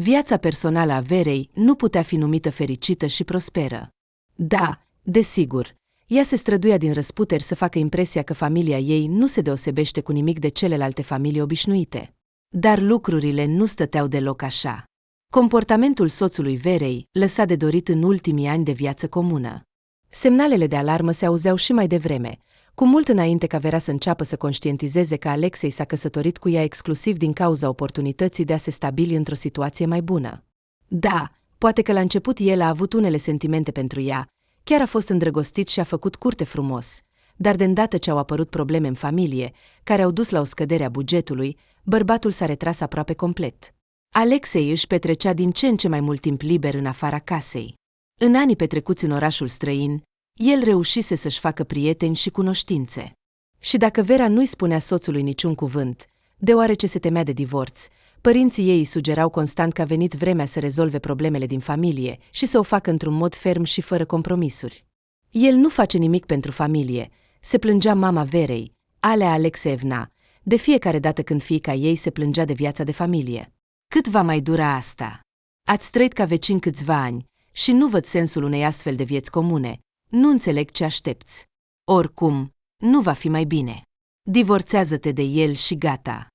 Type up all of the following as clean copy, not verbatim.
Viața personală a Verei nu putea fi numită fericită și prosperă. Da, desigur, ea se străduia din răsputeri să facă impresia că familia ei nu se deosebește cu nimic de celelalte familii obișnuite. Dar lucrurile nu stăteau deloc așa. Comportamentul soțului Verei lăsa de dorit în ultimii ani de viață comună. Semnalele de alarmă se auzeau și mai devreme, cu mult înainte ca Vera să înceapă să conștientizeze că Alexei s-a căsătorit cu ea exclusiv din cauza oportunității de a se stabili într-o situație mai bună. Da, poate că la început el a avut unele sentimente pentru ea, chiar a fost îndrăgostit și a făcut curte frumos, dar de îndată ce au apărut probleme în familie, care au dus la o scădere a bugetului, bărbatul s-a retras aproape complet. Alexei își petrecea din ce în ce mai mult timp liber în afara casei. În anii petrecuți în orașul străin, el reușise să-și facă prieteni și cunoștințe. Și dacă Vera nu-i spunea soțului niciun cuvânt, deoarece se temea de divorț, părinții ei îi sugerau constant că a venit vremea să rezolve problemele din familie și să o facă într-un mod ferm și fără compromisuri. El nu face nimic pentru familie, se plângea mama Verei, Alea Alexeevna, de fiecare dată când fiica ei se plângea de viața de familie. Cât va mai dura asta? Ați trăit ca vecini câțiva ani și nu văd sensul unei astfel de vieți comune. Nu înțeleg ce aștepți. Oricum, nu va fi mai bine. Divorțează-te de el și gata.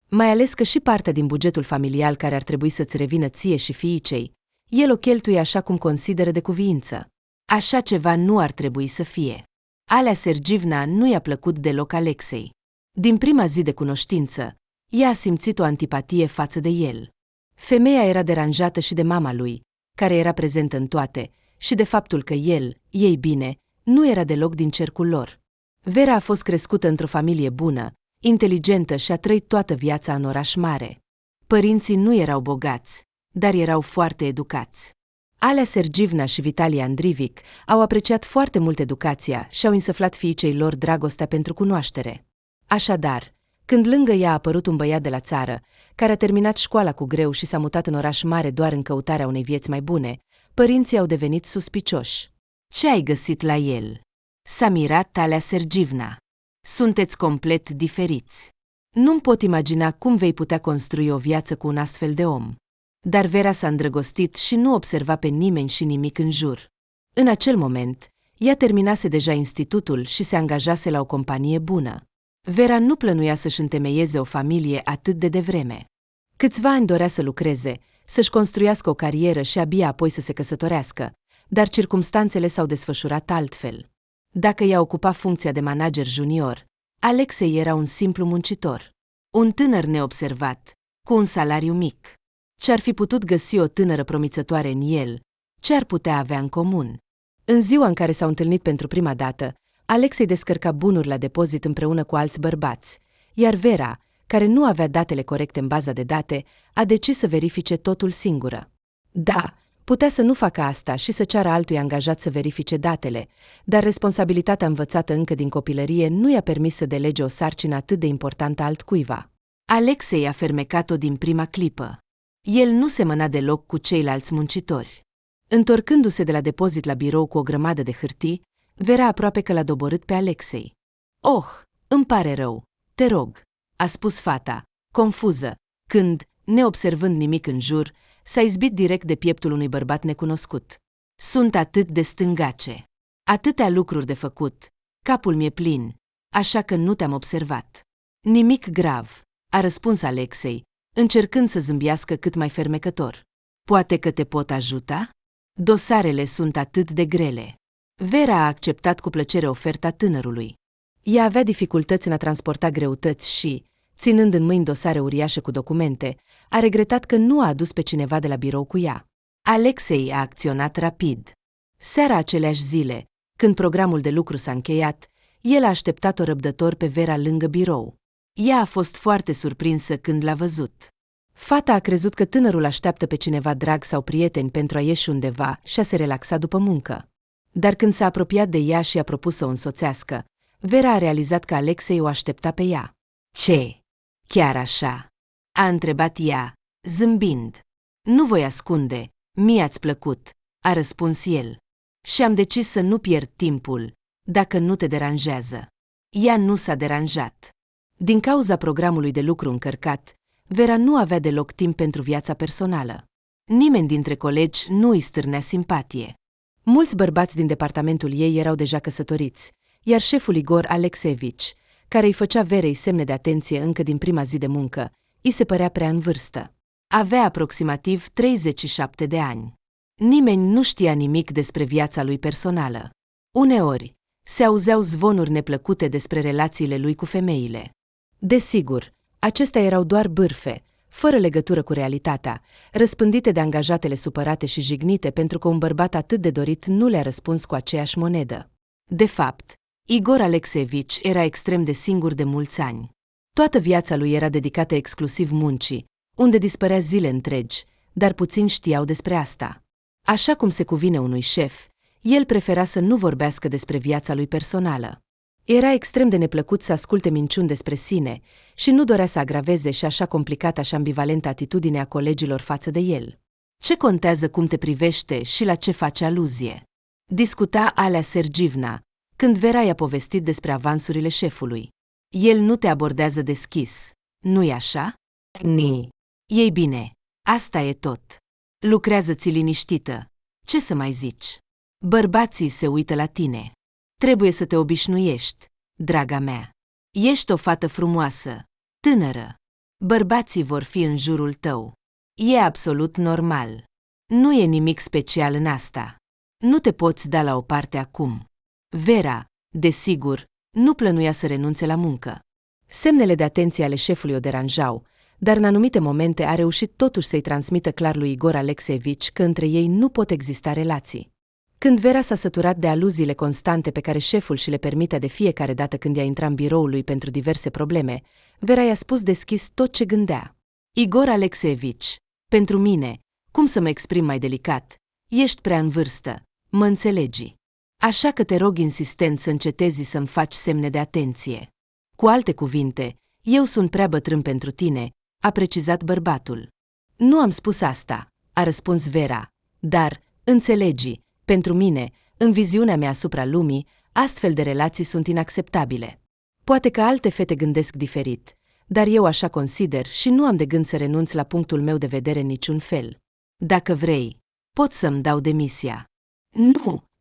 Mai ales că și partea din bugetul familial care ar trebui să-ți revină ție și fiicei, el o cheltuie așa cum consideră de cuviință. Așa ceva nu ar trebui să fie. Alea Sergivna nu i-a plăcut deloc Alexei. Din prima zi de cunoștință, ea a simțit o antipatie față de el. Femeia era deranjată și de mama lui, care era prezentă în toate, și de faptul că el, ei bine, nu era deloc din cercul lor. Vera a fost crescută într-o familie bună, inteligentă și a trăit toată viața în oraș mare. Părinții nu erau bogați, dar erau foarte educați. Alea Sergivna și Vitali Andrivic au apreciat foarte mult educația și au insuflat fiicei lor dragostea pentru cunoaștere. Așadar, când lângă ea a apărut un băiat de la țară, care a terminat școala cu greu și s-a mutat în oraș mare doar în căutarea unei vieți mai bune, părinții au devenit suspicioși. Ce ai găsit la el? S-a mirat Alea Sergivna. Sunteți complet diferiți. Nu-mi pot imagina cum vei putea construi o viață cu un astfel de om. Dar Vera s-a îndrăgostit și nu observa pe nimeni și nimic în jur. În acel moment, ea terminase deja institutul și se angajase la o companie bună. Vera nu plănuia să-și întemeieze o familie atât de devreme. Câțiva ani dorea să lucreze, să-și construiască o carieră și abia apoi să se căsătorească, dar circumstanțele s-au desfășurat altfel. Dacă i-a ocupat funcția de manager junior, Alexei era un simplu muncitor. Un tânăr neobservat, cu un salariu mic. Ce-ar fi putut găsi o tânără promițătoare în el? Ce ar putea avea în comun? În ziua în care s-au întâlnit pentru prima dată, Alexei descărca bunuri la depozit împreună cu alți bărbați, iar Vera, care nu avea datele corecte în baza de date, a decis să verifice totul singură. Da, putea să nu facă asta și să ceară altui angajat să verifice datele, dar responsabilitatea învățată încă din copilărie nu i-a permis să delege o sarcină atât de importantă altcuiva. Alexei a fermecat-o din prima clipă. El nu semăna deloc cu ceilalți muncitori. Întorcându-se de la depozit la birou cu o grămadă de hârtii, Vera aproape că l-a doborât pe Alexei. "Oh, îmi pare rău, te rog," a spus fata, confuză, când, neobservând nimic în jur, s-a izbit direct de pieptul unui bărbat necunoscut. "Sunt atât de stângace. Atâtea lucruri de făcut. Capul mi-e plin, așa că nu te-am observat." "Nimic grav," a răspuns Alexei, încercând să zâmbească cât mai fermecător. "Poate că te pot ajuta? Dosarele sunt atât de grele." Vera a acceptat cu plăcere oferta tânărului. Ea avea dificultăți în a transporta greutăți și, ținând în mâini dosare uriașe cu documente, a regretat că nu a adus pe cineva de la birou cu ea. Alexei a acționat rapid. Seara aceleași zile, când programul de lucru s-a încheiat, el a așteptat-o răbdător pe Vera lângă birou. Ea a fost foarte surprinsă când l-a văzut. Fata a crezut că tânărul așteaptă pe cineva drag sau prieteni pentru a ieși undeva și a se relaxa după muncă. Dar când s-a apropiat de ea și a propus să o însoțească, Vera a realizat că Alexei o aștepta pe ea. "Ce? Chiar așa?" a întrebat ea, zâmbind. "Nu voi ascunde, mi-ați plăcut," a răspuns el. "Și am decis să nu pierd timpul, dacă nu te deranjează." Ea nu s-a deranjat. Din cauza programului de lucru încărcat, Vera nu avea deloc timp pentru viața personală. Nimeni dintre colegi nu îi stârnea simpatie. Mulți bărbați din departamentul ei erau deja căsătoriți, iar șeful Igor Alexeevici, care îi făcea Verei semne de atenție încă din prima zi de muncă, îi se părea prea în vârstă. Avea aproximativ 37 de ani. Nimeni nu știa nimic despre viața lui personală. Uneori, se auzeau zvonuri neplăcute despre relațiile lui cu femeile. Desigur, acestea erau doar bârfe, fără legătură cu realitatea, răspândite de angajatele supărate și jignite pentru că un bărbat atât de dorit nu le-a răspuns cu aceeași monedă. De fapt, Igor Alexeevici era extrem de singur de mulți ani. Toată viața lui era dedicată exclusiv muncii, unde dispărea zile întregi, dar puțini știau despre asta. Așa cum se cuvine unui șef, el prefera să nu vorbească despre viața lui personală. Era extrem de neplăcut să asculte minciuni despre sine și nu dorea să agraveze și așa complicata și ambivalentă atitudine a colegilor față de el. Ce contează cum te privește și la ce face aluzie? Discuta Alea Sergievna, când Vera i-a povestit despre avansurile șefului. El nu te abordează deschis, nu-i așa? Ni. Ei bine, asta e tot. Lucrează-ți liniștită. Ce să mai zici? Bărbații se uită la tine. Trebuie să te obișnuiești, draga mea. Ești o fată frumoasă, tânără. Bărbații vor fi în jurul tău. E absolut normal. Nu e nimic special în asta. Nu te poți da la o parte acum. Vera, desigur, nu plănuia să renunțe la muncă. Semnele de atenție ale șefului o deranjau, dar în anumite momente a reușit totuși să-i transmită clar lui Igor Alexeevici că între ei nu pot exista relații. Când Vera s-a săturat de aluziile constante pe care șeful și le permitea de fiecare dată când ea intra în biroul lui pentru diverse probleme, Vera i-a spus deschis tot ce gândea. Igor Alexeevici, pentru mine, cum să mă exprim mai delicat, ești prea în vârstă, mă înțelegi. Așa că te rog insistent să încetezi să-mi faci semne de atenție. Cu alte cuvinte, eu sunt prea bătrân pentru tine, a precizat bărbatul. Nu am spus asta, a răspuns Vera, dar, înțelegi, pentru mine, în viziunea mea asupra lumii, astfel de relații sunt inacceptabile. Poate că alte fete gândesc diferit, dar eu așa consider și nu am de gând să renunț la punctul meu de vedere în niciun fel. Dacă vrei, pot să-mi dau demisia.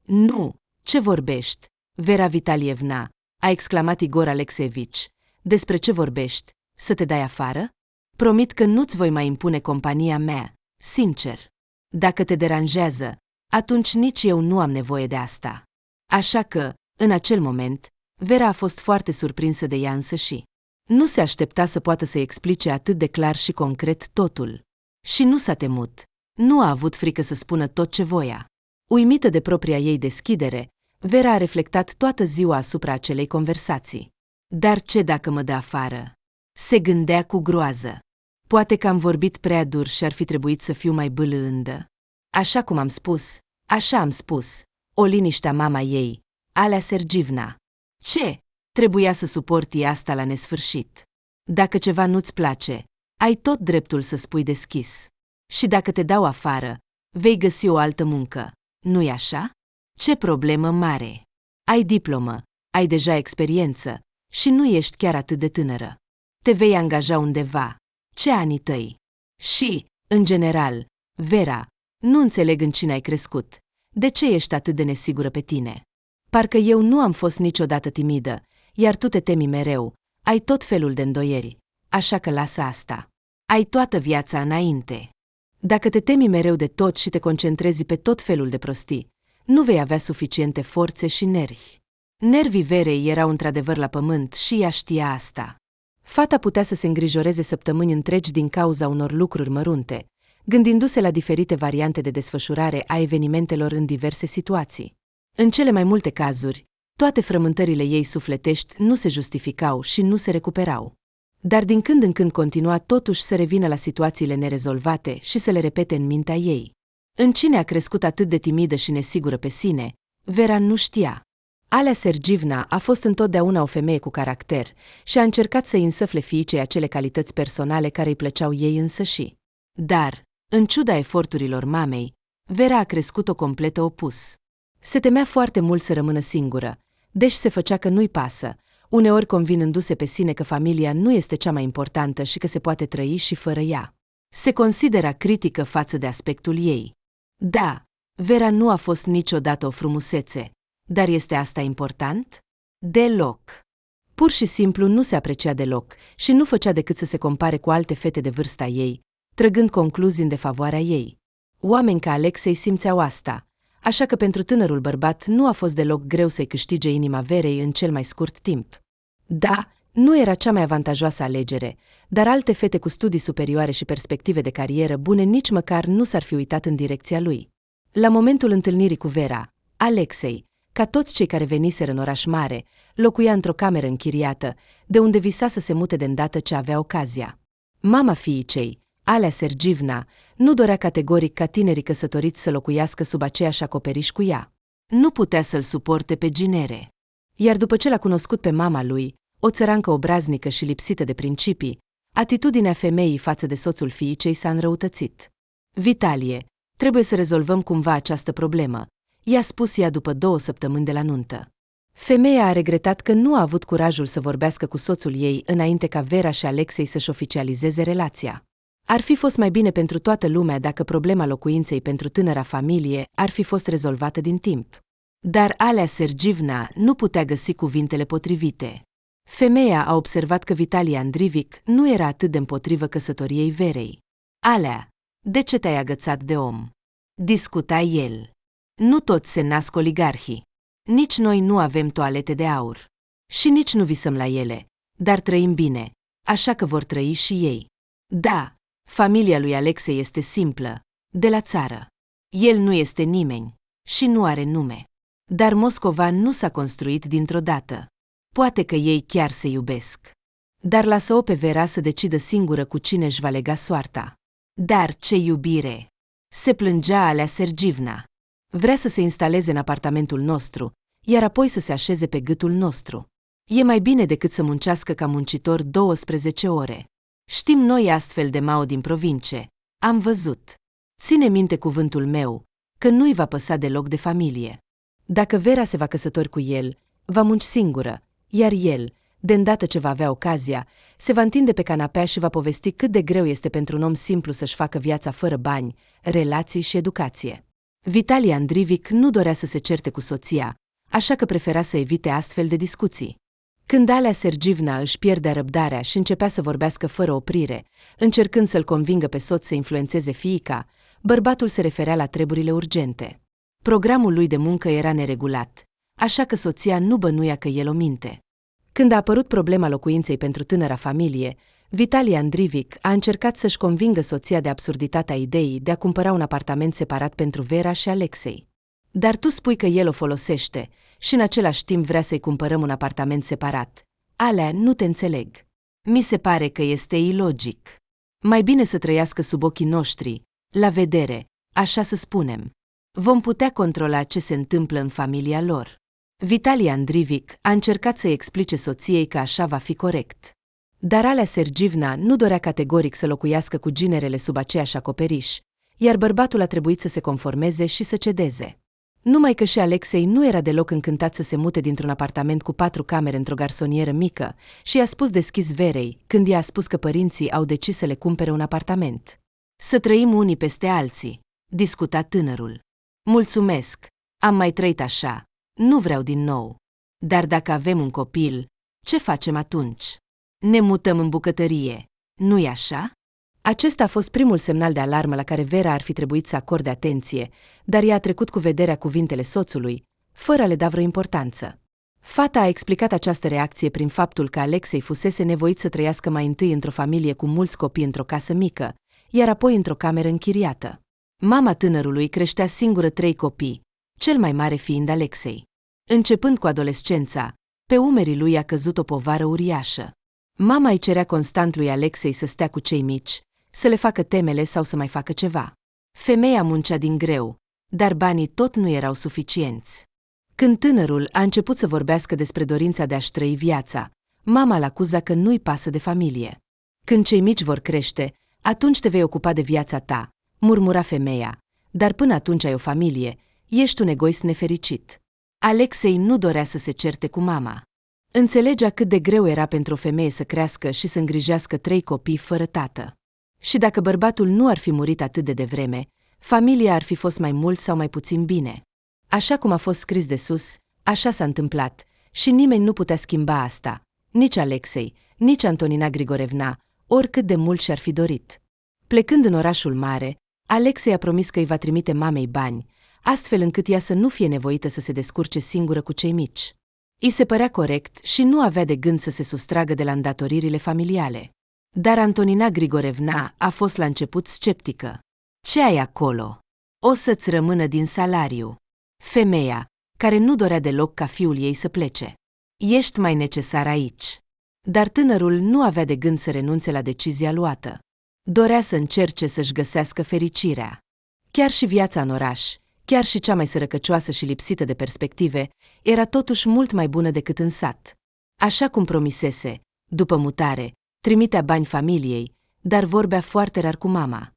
Nu, ce vorbești, Vera Vitalievna, a exclamat Igor Alexeevici. Despre ce vorbești? Să te dai afară? Promit că nu-ți voi mai impune compania mea, sincer. Dacă te deranjează, atunci nici eu nu am nevoie de asta. Așa că, în acel moment, Vera a fost foarte surprinsă de ea însăși. Nu se aștepta să poată să-i explice atât de clar și concret totul. Și nu s-a temut. Nu a avut frică să spună tot ce voia. Uimită de propria ei deschidere, Vera a reflectat toată ziua asupra acelei conversații. Dar ce dacă mă dă afară? Se gândea cu groază. Poate că am vorbit prea dur și ar fi trebuit să fiu mai bâlândă. Așa cum am spus, așa am spus. O liniștea mama ei, Alea Sergievna. Ce? Trebuia să suporti asta la nesfârșit. Dacă ceva nu-ți place, ai tot dreptul să spui deschis. Și dacă te dau afară, vei găsi o altă muncă, nu-i așa? Ce problemă mare! Ai diplomă, ai deja experiență și nu ești chiar atât de tânără. Te vei angaja undeva. Ce anii tăi? Și, în general, Vera, nu înțeleg în cine ai crescut. De ce ești atât de nesigură pe tine? Parcă eu nu am fost niciodată timidă, iar tu te temi mereu, ai tot felul de îndoieri, așa că lasă asta. Ai toată viața înainte. Dacă te temi mereu de tot și te concentrezi pe tot felul de prostii, nu vei avea suficiente forțe și nervi. Nervii Verei erau într-adevăr la pământ și ea știa asta. Fata putea să se îngrijoreze săptămâni întregi din cauza unor lucruri mărunte, gândindu-se la diferite variante de desfășurare a evenimentelor în diverse situații. În cele mai multe cazuri, toate frământările ei sufletești nu se justificau și nu se recuperau. Dar din când în când continua totuși să revină la situațiile nerezolvate și să le repete în mintea ei. În cine a crescut atât de timidă și nesigură pe sine, Vera nu știa. Alea Sergievna a fost întotdeauna o femeie cu caracter și a încercat să-i însăfle fiicei acele calități personale care îi plăceau ei însăși. Dar, în ciuda eforturilor mamei, Vera a crescut-o completă opus. Se temea foarte mult să rămână singură, deși se făcea că nu-i pasă, uneori convinându-se pe sine că familia nu este cea mai importantă și că se poate trăi și fără ea. Se considera critică față de aspectul ei. Da, Vera nu a fost niciodată o frumusețe, dar este asta important? Deloc. Pur și simplu nu se aprecia deloc și nu făcea decât să se compare cu alte fete de vârsta ei, trăgând concluzii în defavoarea ei. Oameni ca Alexei simțeau asta, așa că pentru tânărul bărbat nu a fost deloc greu să-i câștige inima Verei în cel mai scurt timp. Da, nu era cea mai avantajoasă alegere, dar alte fete cu studii superioare și perspective de carieră bune nici măcar nu s-ar fi uitat în direcția lui. La momentul întâlnirii cu Vera, Alexei, ca toți cei care veniseră în oraș mare, locuia într-o cameră închiriată, de unde visa să se mute de îndată ce avea ocazia. Mama fiicei, Alea Sergivna, nu dorea categoric ca tinerii căsătoriți să locuiască sub aceeași acoperiș cu ea. Nu putea să-l suporte pe Ginere. Iar după ce l-a cunoscut pe mama lui, o țărancă obraznică și lipsită de principii, atitudinea femeii față de soțul fiicei s-a înrăutățit. Vitalie, trebuie să rezolvăm cumva această problemă, i-a spus ea după 2 săptămâni de la nuntă. Femeia a regretat că nu a avut curajul să vorbească cu soțul ei înainte ca Vera și Alexei să-și oficializeze relația. Ar fi fost mai bine pentru toată lumea dacă problema locuinței pentru tânăra familie ar fi fost rezolvată din timp. Dar Alea Sergivna nu putea găsi cuvintele potrivite. Femeia a observat că Vitalie Andrivic nu era atât de împotrivă căsătoriei Verei. Alea, de ce te-ai agățat de om? Discuta el. Nu toți se nasc oligarhii. Nici noi nu avem toalete de aur. Și nici nu visăm la ele, dar trăim bine, așa că vor trăi și ei. Da, familia lui Alexei este simplă, de la țară. El nu este nimeni și nu are nume. Dar Moscova nu s-a construit dintr-o dată. Poate că ei chiar se iubesc. Dar lasă-o pe Vera să decidă singură cu cine își va lega soarta. Dar ce iubire! Se plângea Alea Sergivna. Vrea să se instaleze în apartamentul nostru, iar apoi să se așeze pe gâtul nostru. E mai bine decât să muncească ca muncitor 12 ore. Știm noi astfel de mao din provincie. Am văzut. Ține minte cuvântul meu, că nu-i va păsa deloc de familie. Dacă Vera se va căsători cu el, va munci singură, iar el, de îndată ce va avea ocazia, se va întinde pe canapea și va povesti cât de greu este pentru un om simplu să-și facă viața fără bani, relații și educație. Vitalie Andrivic nu dorea să se certe cu soția, așa că prefera să evite astfel de discuții. Când Alea Sergivna își pierdea răbdarea și începea să vorbească fără oprire, încercând să-l convingă pe soț să influențeze fiica, bărbatul se referea la treburile urgente. Programul lui de muncă era neregulat, așa că soția nu bănuia că el o minte. Când a apărut problema locuinței pentru tânăra familie, Vitalie Andrivic a încercat să-și convingă soția de absurditatea ideii de a cumpăra un apartament separat pentru Vera și Alexei. Dar tu spui că el o folosește și în același timp vrea să-i cumpărăm un apartament separat. Alea, nu te înțeleg. Mi se pare că este ilogic. Mai bine să trăiască sub ochii noștri, la vedere, așa să spunem. Vom putea controla ce se întâmplă în familia lor. Vitalie Andrivic a încercat să-i explice soției că așa va fi corect. Dar Alea Sergivna nu dorea categoric să locuiască cu ginerele sub aceeași acoperiș, iar bărbatul a trebuit să se conformeze și să cedeze. Numai că și Alexei nu era deloc încântat să se mute dintr-un apartament cu 4 camere într-o garsonieră mică și i-a spus deschis Verei când i-a spus că părinții au decis să le cumpere un apartament. Să trăim unii peste alții, discuta tânărul. Mulțumesc, am mai trăit așa, nu vreau din nou. Dar dacă avem un copil, ce facem atunci? Ne mutăm în bucătărie, nu-i așa? Acesta a fost primul semnal de alarmă la care Vera ar fi trebuit să acorde atenție, dar ea a trecut cu vederea cuvintele soțului, fără a le da vreo importanță. Fata a explicat această reacție prin faptul că Alexei fusese nevoit să trăiască mai întâi într-o familie cu mulți copii într-o casă mică, iar apoi într-o cameră închiriată. Mama tânărului creștea singură 3 copii, cel mai mare fiind Alexei. Începând cu adolescența, pe umerii lui a căzut o povară uriașă. Mama îi cerea constant lui Alexei să stea cu cei mici, să le facă temele sau să mai facă ceva. Femeia muncea din greu, dar banii tot nu erau suficienți. Când tânărul a început să vorbească despre dorința de a-și trăi viața, mama l-acuza că nu-i pasă de familie. Când cei mici vor crește, atunci te vei ocupa de viața ta, murmura femeia, dar până atunci ai o familie, ești un egoist nefericit. Alexei nu dorea să se certe cu mama. Înțelegea cât de greu era pentru o femeie să crească și să îngrijească 3 copii fără tată. Și dacă bărbatul nu ar fi murit atât de devreme, familia ar fi fost mai mult sau mai puțin bine. Așa cum a fost scris de sus, așa s-a întâmplat și nimeni nu putea schimba asta, nici Alexei, nici Antonina Grigorevna, oricât de mult și-ar fi dorit. Plecând în orașul mare, Alexei a promis că îi va trimite mamei bani, astfel încât ea să nu fie nevoită să se descurce singură cu cei mici. Îi se părea corect și nu avea de gând să se sustragă de la îndatoririle familiale. Dar Antonina Grigorevna a fost la început sceptică. Ce ai acolo? O să-ți rămână din salariu. Femeia, care nu dorea deloc ca fiul ei să plece. Ești mai necesar aici. Dar tânărul nu avea de gând să renunțe la decizia luată. Dorea să încerce să-și găsească fericirea. Chiar și viața în oraș, chiar și cea mai sărăcăcioasă și lipsită de perspective, era totuși mult mai bună decât în sat. Așa cum promisese, după mutare, trimitea bani familiei, dar vorbea foarte rar cu mama.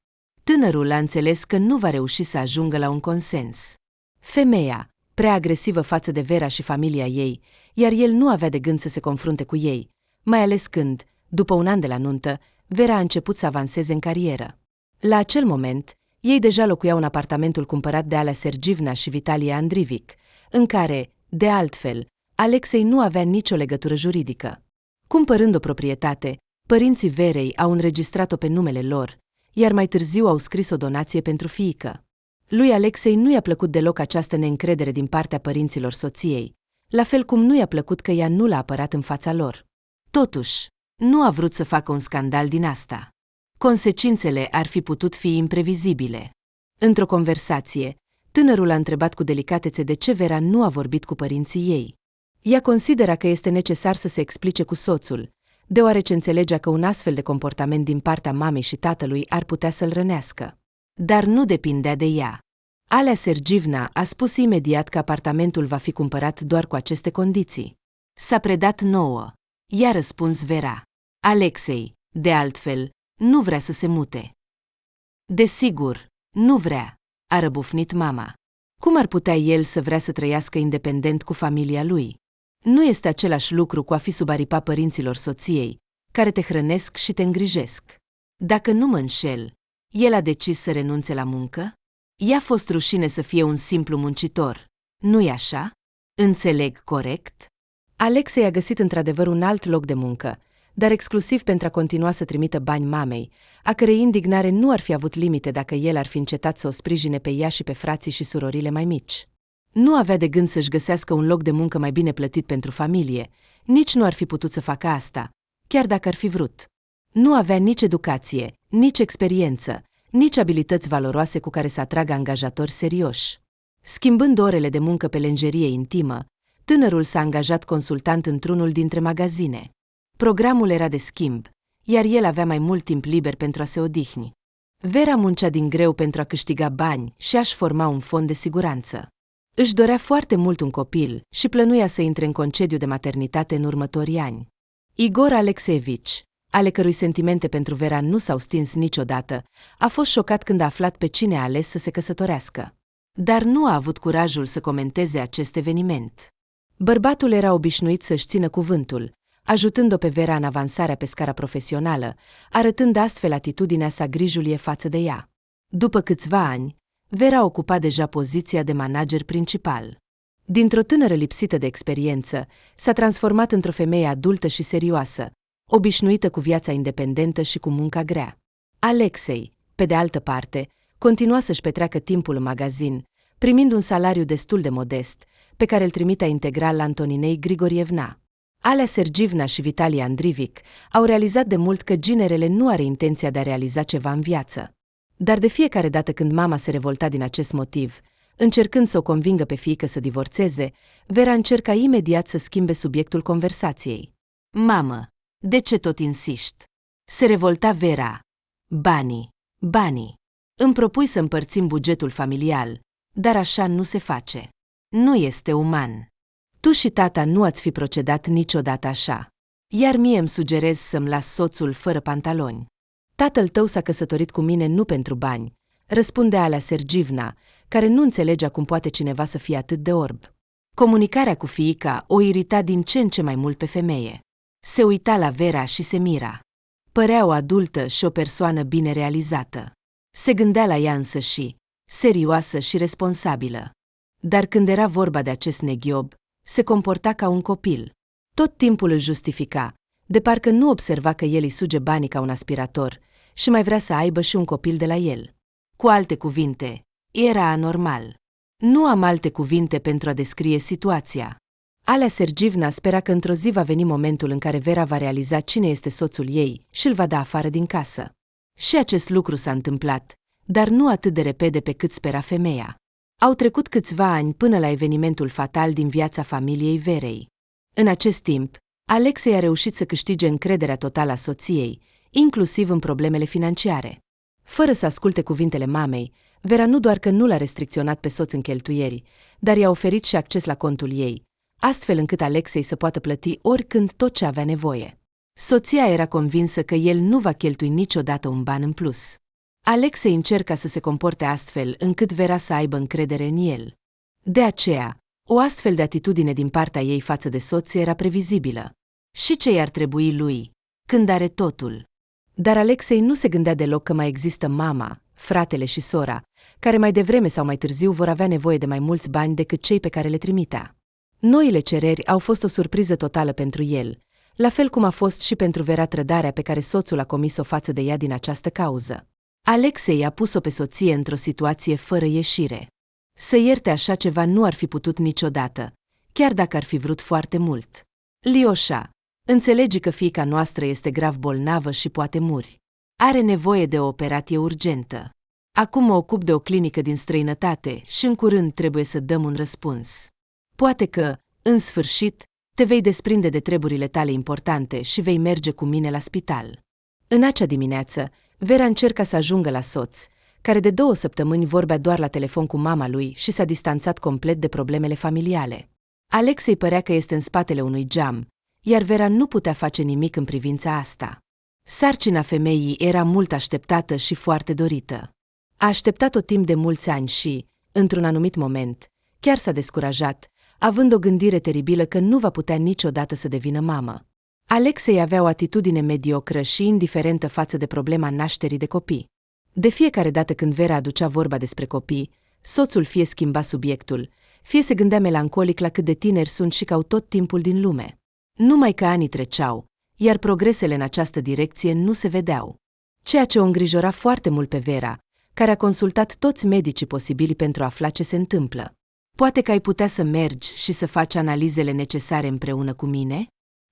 Tânărul a înțeles că nu va reuși să ajungă la un consens. Femeia, prea agresivă față de Vera și familia ei, iar el nu avea de gând să se confrunte cu ei, mai ales când, după un an de la nuntă, Vera a început să avanseze în carieră. La acel moment, ei deja locuiau în apartamentul cumpărat de Alea Sergivna și Vitalie Andrivic, în care, de altfel, Alexei nu avea nicio legătură juridică. Cumpărând o proprietate, părinții Verei au înregistrat-o pe numele lor, iar mai târziu au scris o donație pentru fiică. Lui Alexei nu i-a plăcut deloc această neîncredere din partea părinților soției, la fel cum nu i-a plăcut că ea nu l-a apărat în fața lor. Totuși, nu a vrut să facă un scandal din asta. Consecințele ar fi putut fi imprevizibile. Într-o conversație, tânărul a întrebat cu delicatețe de ce Vera nu a vorbit cu părinții ei. Ea considera că este necesar să se explice cu soțul, deoarece înțelegea că un astfel de comportament din partea mamei și tatălui ar putea să-l rănească. Dar nu depindea de ea. Alea Sergivna a spus imediat că apartamentul va fi cumpărat doar cu aceste condiții. S-a predat nouă. I-a răspuns Vera. Alexei, de altfel, nu vrea să se mute. Desigur, nu vrea, a răbufnit mama. Cum ar putea el să vrea să trăiască independent cu familia lui? Nu este același lucru cu a fi sub aripa părinților soției, care te hrănesc și te îngrijesc. Dacă nu mă înșel, el a decis să renunțe la muncă? I-a fost rușine să fie un simplu muncitor, nu-i așa? Înțeleg corect? Alexei a găsit într-adevăr un alt loc de muncă, dar exclusiv pentru a continua să trimită bani mamei, a cărei indignare nu ar fi avut limite dacă el ar fi încetat să o sprijine pe ea și pe frații și surorile mai mici. Nu avea de gând să-și găsească un loc de muncă mai bine plătit pentru familie, nici nu ar fi putut să facă asta, chiar dacă ar fi vrut. Nu avea nici educație, nici experiență, nici abilități valoroase cu care să atragă angajatori serioși. Schimbând orele de muncă pe lenjerie intimă, tânărul s-a angajat consultant într-unul dintre magazine. Programul era de schimb, iar el avea mai mult timp liber pentru a se odihni. Vera muncea din greu pentru a câștiga bani și a-și forma un fond de siguranță. Își dorea foarte mult un copil și plănuia să intre în concediu de maternitate în următorii ani. Igor Alexeevici, ale cărui sentimente pentru Vera nu s-au stins niciodată, a fost șocat când a aflat pe cine a ales să se căsătorească. Dar nu a avut curajul să comenteze acest eveniment. Bărbatul era obișnuit să-și țină cuvântul, ajutând-o pe Vera în avansarea pe scara profesională, arătând astfel atitudinea sa grijulie față de ea. După câțiva ani, Vera ocupa deja poziția de manager principal. Dintr-o tânără lipsită de experiență, s-a transformat într-o femeie adultă și serioasă, obișnuită cu viața independentă și cu munca grea. Alexei, pe de altă parte, continua să-și petreacă timpul în magazin, primind un salariu destul de modest, pe care îl trimitea integral la Antoninei Grigorievna. Alea Sergivna și Vitalie Andrivic au realizat de mult că ginerele nu are intenția de a realiza ceva în viață. Dar de fiecare dată când mama se revolta din acest motiv, încercând să o convingă pe fiică să divorțeze, Vera încerca imediat să schimbe subiectul conversației. Mamă, de ce tot insiști? Se revolta Vera. Banii. Îmi propui să împărțim bugetul familial, dar așa nu se face. Nu este uman. Tu și tata nu ați fi procedat niciodată așa. Iar mie îmi sugerez să-mi las soțul fără pantaloni. Tatăl tău s-a căsătorit cu mine nu pentru bani, răspunde Alea Sergivna, care nu înțelegea cum poate cineva să fie atât de orb. Comunicarea cu fiica o irita din ce în ce mai mult pe femeie. Se uita la Vera și se mira. Părea o adultă și o persoană bine realizată. Se gândea la ea însăși, serioasă și responsabilă. Dar când era vorba de acest neghiob, se comporta ca un copil. Tot timpul îl justifica, de parcă nu observa că el îi suge banii ca un aspirator și mai vrea să aibă și un copil de la el. Cu alte cuvinte, era anormal. Nu am alte cuvinte pentru a descrie situația. Alea Sergivna spera că într-o zi va veni momentul în care Vera va realiza cine este soțul ei și îl va da afară din casă. Și acest lucru s-a întâmplat, dar nu atât de repede pe cât spera femeia. Au trecut câțiva ani până la evenimentul fatal din viața familiei Verei. În acest timp, Alexei a reușit să câștige încrederea totală a soției, inclusiv în problemele financiare. Fără să asculte cuvintele mamei, Vera nu doar că nu l-a restricționat pe soț în cheltuieri, dar i-a oferit și acces la contul ei, astfel încât Alexei să poată plăti oricând tot ce avea nevoie. Soția era convinsă că el nu va cheltui niciodată un ban în plus. Alexei încerca să se comporte astfel încât Vera să aibă încredere în el. De aceea, o astfel de atitudine din partea ei față de soț era previzibilă. Și ce i-ar trebui lui, când are totul? Dar Alexei nu se gândea deloc că mai există mama, fratele și sora, care mai devreme sau mai târziu vor avea nevoie de mai mulți bani decât cei pe care le trimitea. Noile cereri au fost o surpriză totală pentru el, la fel cum a fost și pentru Vera trădarea pe care soțul a comis-o față de ea din această cauză. Alexei a pus-o pe soție într-o situație fără ieșire. Să ierte așa ceva nu ar fi putut niciodată, chiar dacă ar fi vrut foarte mult. Lioșa, înțelegi că fiica noastră este grav bolnavă și poate muri. Are nevoie de o operație urgentă. Acum mă ocup de o clinică din străinătate și în curând trebuie să dăm un răspuns. Poate că, în sfârșit, te vei desprinde de treburile tale importante și vei merge cu mine la spital. În acea dimineață, Vera încerca să ajungă la soț, care de 2 săptămâni vorbea doar la telefon cu mama lui și s-a distanțat complet de problemele familiale. Alexei părea că este în spatele unui geam, iar Vera nu putea face nimic în privința asta. Sarcina femeii era mult așteptată și foarte dorită. A așteptat-o timp de mulți ani și, într-un anumit moment, chiar s-a descurajat, având o gândire teribilă că nu va putea niciodată să devină mamă. Alexei avea o atitudine mediocră și indiferentă față de problema nașterii de copii. De fiecare dată când Vera aducea vorba despre copii, soțul fie schimba subiectul, fie se gândea melancolic la cât de tineri sunt și că au tot timpul din lume. Numai că anii treceau, iar progresele în această direcție nu se vedeau. Ceea ce o îngrijora foarte mult pe Vera, care a consultat toți medicii posibili pentru a afla ce se întâmplă. Poate că ai putea să mergi și să faci analizele necesare împreună cu mine?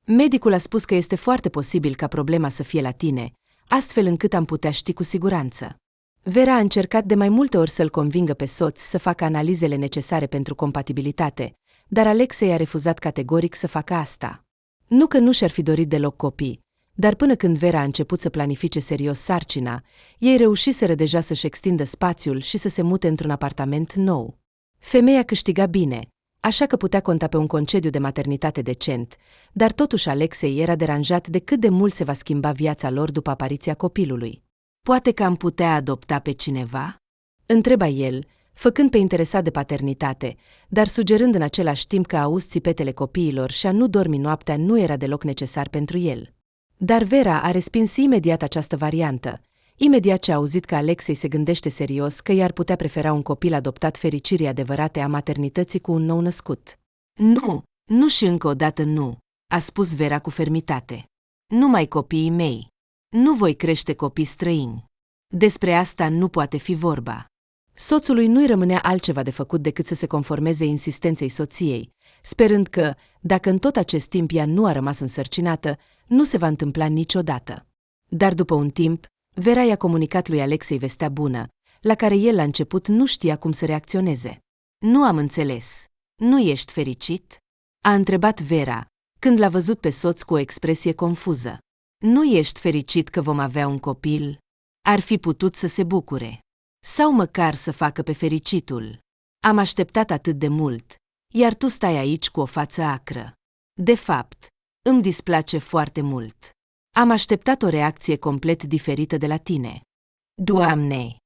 Medicul a spus că este foarte posibil ca problema să fie la tine, astfel încât am putea ști cu siguranță. Vera a încercat de mai multe ori să-l convingă pe soț să facă analizele necesare pentru compatibilitate, dar Alexei a refuzat categoric să facă asta. Nu că nu și-ar fi dorit deloc copii, dar până când Vera a început să planifice serios sarcina, ei reușiseră deja să-și extindă spațiul și să se mute într-un apartament nou. Femeia câștiga bine, așa că putea conta pe un concediu de maternitate decent, dar totuși Alexei era deranjat de cât de mult se va schimba viața lor după apariția copilului. Poate că am putea adopta pe cineva? Întreba el, făcând pe interesat de paternitate, dar sugerând în același timp că auzi țipetele copiilor și a nu dormi noaptea nu era deloc necesar pentru el. Dar Vera a respins imediat această variantă, imediat ce a auzit că Alexei se gândește serios că i-ar putea prefera un copil adoptat fericirii adevărate a maternității cu un nou născut. Nu, nu și încă o dată nu, a spus Vera cu fermitate. Numai copiii mei. Nu voi crește copii străini. Despre asta nu poate fi vorba. Soțului nu-i rămânea altceva de făcut decât să se conformeze insistenței soției, sperând că, dacă în tot acest timp ea nu a rămas însărcinată, nu se va întâmpla niciodată. Dar după un timp, Vera i-a comunicat lui Alexei vestea bună, la care el la început nu știa cum să reacționeze. Nu am înțeles. Nu ești fericit? A întrebat Vera, când l-a văzut pe soț cu o expresie confuză. Nu ești fericit că vom avea un copil? Ar fi putut să se bucure. Sau măcar să facă pe fericitul. Am așteptat atât de mult, iar tu stai aici cu o față acră. De fapt, îmi displace foarte mult. Am așteptat o reacție complet diferită de la tine. Doamne!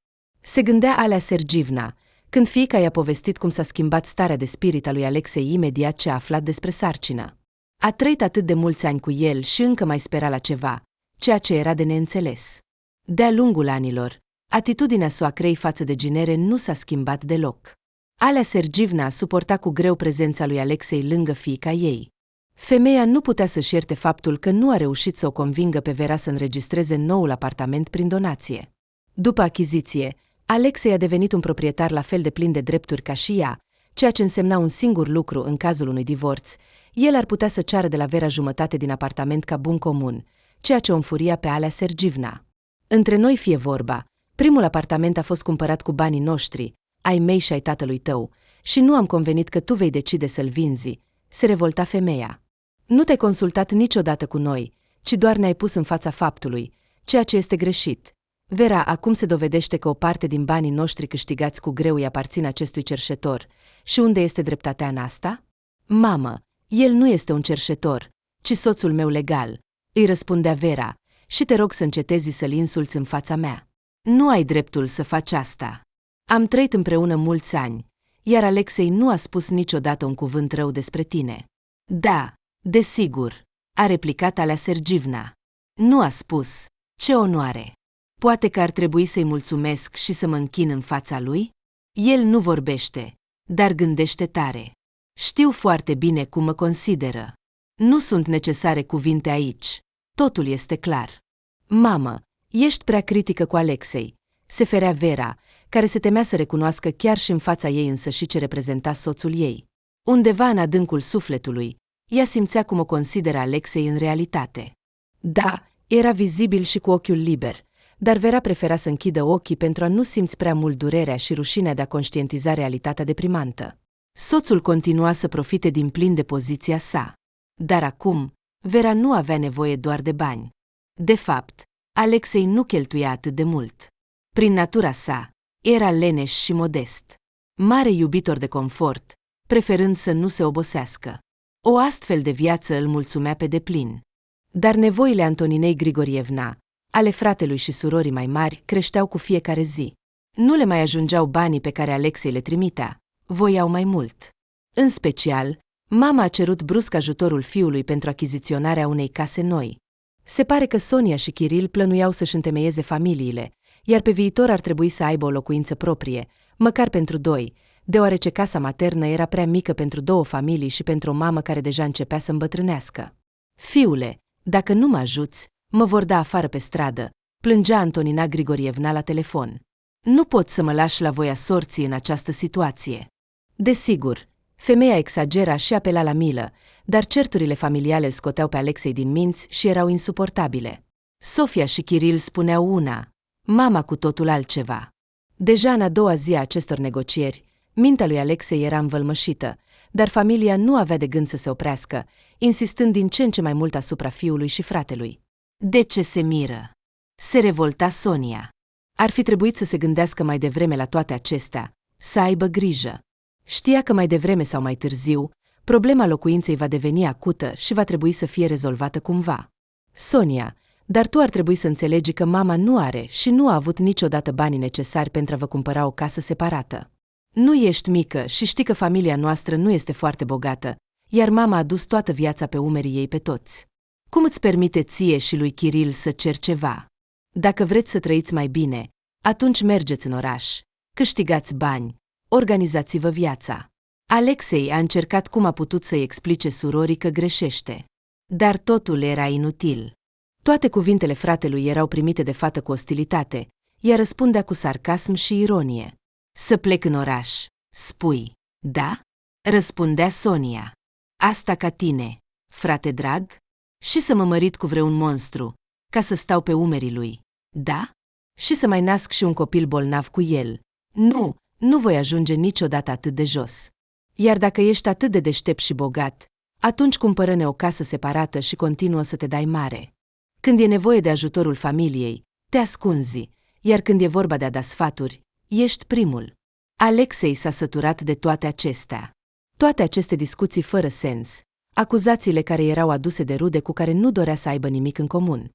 Se gândea Alea Sergivna, când fiica i-a povestit cum s-a schimbat starea de spirit a lui Alexei imediat ce a aflat despre sarcină. A trăit atât de mulți ani cu el și încă mai spera la ceva, ceea ce era de neînțeles. De-a lungul anilor, atitudinea soacrei față de ginere nu s-a schimbat deloc. Alea Sergivna suporta cu greu prezența lui Alexei lângă fiica ei. Femeia nu putea să-și ierte faptul că nu a reușit să o convingă pe Vera să înregistreze noul apartament prin donație. După achiziție, Alexei a devenit un proprietar la fel de plin de drepturi ca și ea, ceea ce însemna un singur lucru în cazul unui divorț: el ar putea să ceară de la Vera jumătate din apartament ca bun comun, ceea ce o înfuria pe Alea Sergivna. Între noi fie vorba, primul apartament a fost cumpărat cu banii noștri, ai mei și ai tatălui tău, și nu am convenit că tu vei decide să-l vinzi, se revolta femeia. Nu te-ai consultat niciodată cu noi, ci doar ne-ai pus în fața faptului, ceea ce este greșit. Vera, acum se dovedește că o parte din banii noștri câștigați cu greu îi aparțin acestui cerșetor. Și unde este dreptatea în asta? Mamă, el nu este un cerșetor, ci soțul meu legal, îi răspundea Vera, și te rog să încetezi să-l insulți în fața mea. Nu ai dreptul să faci asta. Am trăit împreună mulți ani, iar Alexei nu a spus niciodată un cuvânt rău despre tine. Da, desigur, a replicat Alea Sergivna. Nu a spus. Ce onoare! Poate că ar trebui să-i mulțumesc și să mă închin în fața lui? El nu vorbește, dar gândește tare. Știu foarte bine cum mă consideră. Nu sunt necesare cuvinte aici. Totul este clar. Mamă, ești prea critică cu Alexei, se ferea Vera, care se temea să recunoască chiar și în fața ei însăși ce reprezenta soțul ei. Undeva în adâncul sufletului, ea simțea cum o consideră Alexei în realitate. Da, era vizibil și cu ochiul liber, dar Vera prefera să închidă ochii pentru a nu simți prea mult durerea și rușinea de a conștientiza realitatea deprimantă. Soțul continua să profite din plin de poziția sa. Dar acum, Vera nu avea nevoie doar de bani. De fapt, Alexei nu cheltuia atât de mult. Prin natura sa, era leneș și modest. Mare iubitor de confort, preferând să nu se obosească. O astfel de viață îl mulțumea pe deplin. Dar nevoile Antoninei Grigorievna, ale fratelui și surorii mai mari, creșteau cu fiecare zi. Nu le mai ajungeau banii pe care Alexei le trimitea, voiau mai mult. În special, mama a cerut brusc ajutorul fiului pentru achiziționarea unei case noi. Se pare că Sonia și Kiril plănuiau să-și întemeieze familiile, iar pe viitor ar trebui să aibă o locuință proprie, măcar pentru doi, deoarece casa maternă era prea mică pentru două familii și pentru o mamă care deja începea să îmbătrânească. Fiule, dacă nu mă ajuți, mă vor da afară pe stradă, plângea Antonina Grigorievna la telefon. Nu pot să mă lași la voia sorții în această situație. Desigur, femeia exagera și apela la milă, dar certurile familiale îl scoteau pe Alexei din minți și erau insuportabile. Sofia și Kiril spuneau una, mama cu totul altceva. Deja în a doua zi a acestor negocieri, mintea lui Alexei era învălmășită, dar familia nu avea de gând să se oprească, insistând din ce în ce mai mult asupra fiului și fratelui. De ce se miră? Se revolta Sonia. Ar fi trebuit să se gândească mai devreme la toate acestea, să aibă grijă. Știa că mai devreme sau mai târziu, problema locuinței va deveni acută și va trebui să fie rezolvată cumva. Sonia, dar tu ar trebui să înțelegi că mama nu are și nu a avut niciodată banii necesari pentru a vă cumpăra o casă separată. Nu ești mică și știi că familia noastră nu este foarte bogată, iar mama a dus toată viața pe umerii ei pe toți. Cum îți permite ție și lui Kiril să cer ceva? Dacă vreți să trăiți mai bine, atunci mergeți în oraș, câștigați bani, organizați-vă viața. Alexei a încercat cum a putut să-i explice surorii că greșește. Dar totul era inutil. Toate cuvintele fratelui erau primite de fată cu ostilitate, iar răspundea cu sarcasm și ironie. Să plec în oraș, spui, da? Răspundea Sonia. Asta ca tine, frate drag? Și să mă mărit cu vreun monstru, ca să stau pe umerii lui, da? Și să mai nasc și un copil bolnav cu el. Nu voi ajunge niciodată atât de jos. Iar dacă ești atât de deștept și bogat, atunci cumpără-ne o casă separată și continuă să te dai mare. Când e nevoie de ajutorul familiei, te ascunzi, iar când e vorba de a da sfaturi, ești primul. Alexei s-a săturat de toate acestea. Toate aceste discuții fără sens, acuzațiile care erau aduse de rude cu care nu dorea să aibă nimic în comun.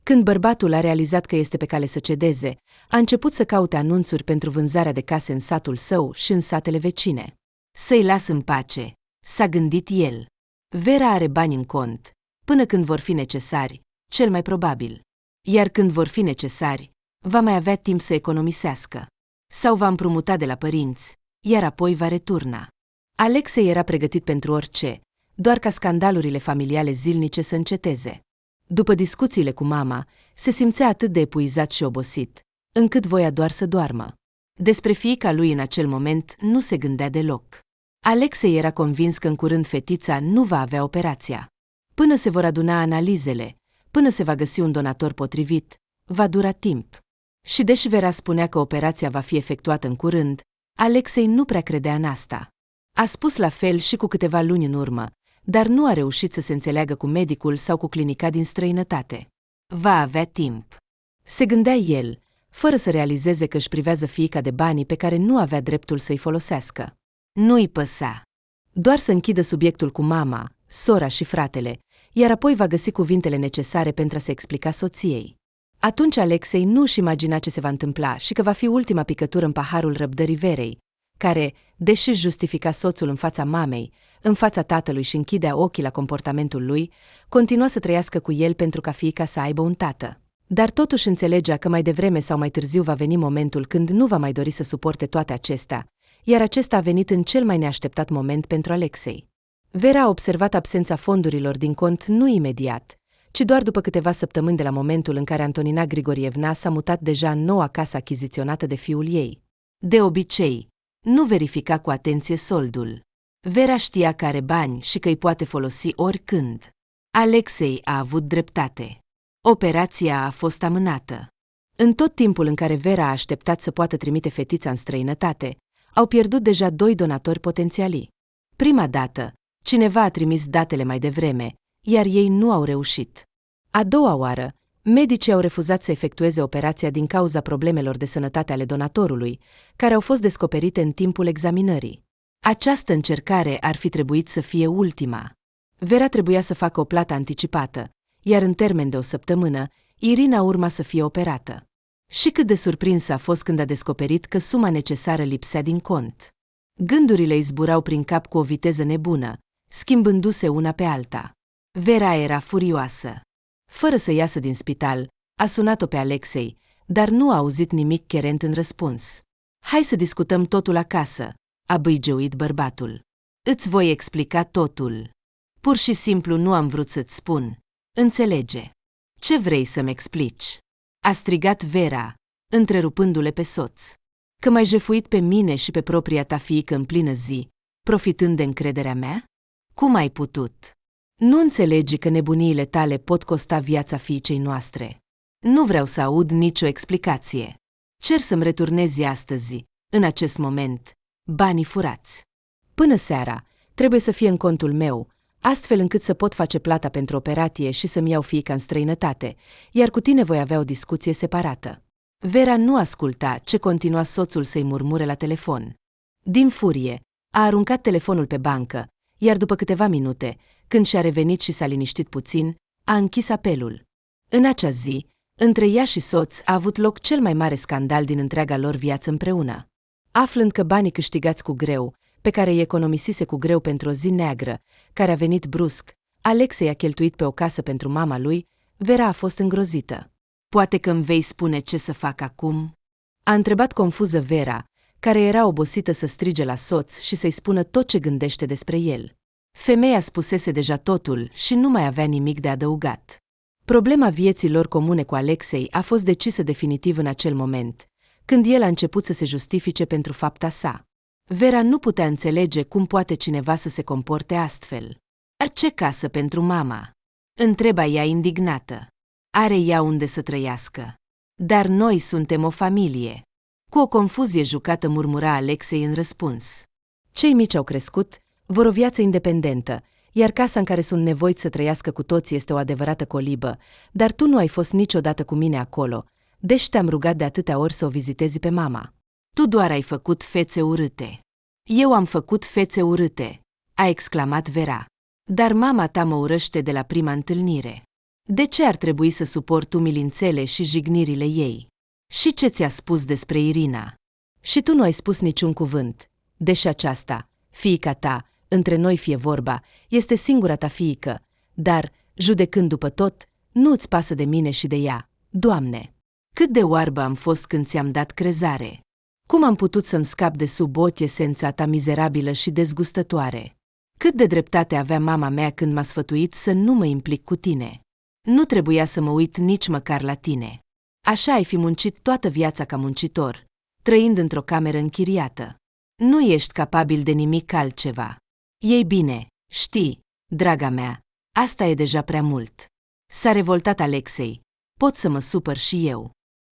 Când bărbatul a realizat că este pe cale să cedeze, a început să caute anunțuri pentru vânzarea de case în satul său și în satele vecine. Să-i las în pace, s-a gândit el. Vera are bani în cont, până când vor fi necesari, cel mai probabil. iar când vor fi necesari, va mai avea timp să economisească. Sau va împrumuta de la părinți, iar apoi va returna. Alexei era pregătit pentru orice, doar ca scandalurile familiale zilnice să înceteze. După discuțiile cu mama, se simțea atât de epuizat și obosit, încât voia doar să doarmă. Despre fiica lui în acel moment nu se gândea deloc. Alexei era convins că în curând fetița nu va avea operația. Până se vor aduna analizele, până se va găsi un donator potrivit, va dura timp. Și deși Vera spunea că operația va fi efectuată în curând, Alexei nu prea credea în asta. A spus la fel și cu câteva luni în urmă, dar nu a reușit să se înțeleagă cu medicul sau cu clinica din străinătate. Va avea timp. Se gândea el, fără să realizeze că își privează fiica de banii pe care nu avea dreptul să-i folosească. Nu-i păsa. Doar să închidă subiectul cu mama, sora și fratele, iar apoi va găsi cuvintele necesare pentru a se explica soției. Atunci Alexei nu își imagina ce se va întâmpla și că va fi ultima picătură în paharul răbdării Verei, care, deși își justifica soțul în fața mamei, în fața tatălui și închidea ochii la comportamentul lui, continua să trăiască cu el pentru ca fiica să aibă un tată. Dar totuși înțelegea că mai devreme sau mai târziu va veni momentul când nu va mai dori să suporte toate acestea, iar acesta a venit în cel mai neașteptat moment pentru Alexei. Vera a observat absența fondurilor din cont nu imediat, ci doar după câteva săptămâni de la momentul în care Antonina Grigorievna s-a mutat deja în noua casă achiziționată de fiul ei. De obicei, nu verifica cu atenție soldul. Vera știa că are bani și că îi poate folosi oricând. Alexei a avut dreptate. Operația a fost amânată. În tot timpul în care Vera a așteptat să poată trimite fetița în străinătate, au pierdut deja 2 donatori potențiali. Prima dată, cineva a trimis datele mai devreme, iar ei nu au reușit. A doua oară, medicii au refuzat să efectueze operația din cauza problemelor de sănătate ale donatorului, care au fost descoperite în timpul examinării. Această încercare ar fi trebuit să fie ultima. Vera trebuia să facă o plată anticipată, iar în termen de o săptămână, Irina urma să fie operată. Și cât de surprinsă a fost când a descoperit că suma necesară lipsea din cont. Gândurile îi zburau prin cap cu o viteză nebună, schimbându-se una pe alta. Vera era furioasă. Fără să iasă din spital, a sunat-o pe Alexei, dar nu a auzit nimic cherent în răspuns. Hai să discutăm totul acasă, a bâigeuit bărbatul. Îți voi explica totul. Pur și simplu nu am vrut să-ți spun. Înțelege. Ce vrei să-mi explici? A strigat Vera, întrerupându-le pe soț. Că m-ai jefuit pe mine și pe propria ta fiică în plină zi, profitând de încrederea mea? Cum ai putut? Nu înțelegi că nebuniile tale pot costa viața fiicei noastre. Nu vreau să aud nicio explicație. Cer să-mi returnezi astăzi, în acest moment, banii furați. Până seara, trebuie să fie în contul meu, astfel încât să pot face plata pentru operație și să-mi iau fiica în străinătate, iar cu tine voi avea o discuție separată. Vera nu asculta ce continua soțul să-i murmure la telefon. Din furie, a aruncat telefonul pe bancă, iar după câteva minute, când și-a revenit și s-a liniștit puțin, a închis apelul. În acea zi, între ea și soț a avut loc cel mai mare scandal din întreaga lor viață împreună. Aflând că banii câștigați cu greu, pe care îi economisise cu greu pentru o zi neagră, care a venit brusc, Alexei a cheltuit pe o casă pentru mama lui, Vera a fost îngrozită. Poate că îmi vei spune ce să fac acum? A întrebat confuză Vera, care era obosită să strige la soț și să-i spună tot ce gândește despre el. Femeia spusese deja totul și nu mai avea nimic de adăugat. Problema vieții lor comune cu Alexei a fost decisă definitiv în acel moment, când el a început să se justifice pentru fapta sa. Vera nu putea înțelege cum poate cineva să se comporte astfel. Ce casă pentru mama? Întreba ea indignată. Are ea unde să trăiască. Dar noi suntem o familie. Cu o confuzie jucată murmura Alexei în răspuns. Cei mici au crescut, vor o viață independentă, iar casa în care sunt nevoiți să trăiască cu toții este o adevărată colibă, dar tu nu ai fost niciodată cu mine acolo, deși te-am rugat de atâtea ori să o vizitezi pe mama. Tu doar ai făcut fețe urâte. Eu am făcut fețe urâte, a exclamat Vera. Dar mama ta mă urăște de la prima întâlnire. De ce ar trebui să suport umilințele și jignirile ei? Și ce ți-a spus despre Irina? Și tu nu ai spus niciun cuvânt, deși aceasta, fiica ta, între noi fie vorba, este singura ta fiică, dar, judecând după tot, nu-ți pasă de mine și de ea, Doamne, cât de oarbă am fost când ți-am dat crezare! Cum am putut să-mi scap de sub ochi esența ta mizerabilă și dezgustătoare? Cât de dreptate avea mama mea când m-a sfătuit să nu mă implic cu tine. Nu trebuia să mă uit nici măcar la tine. Așa ai fi muncit toată viața ca muncitor, trăind într-o cameră închiriată. Nu ești capabil de nimic altceva. Ei bine, știi, draga mea, asta e deja prea mult. S-a revoltat Alexei. Pot să mă supăr și eu.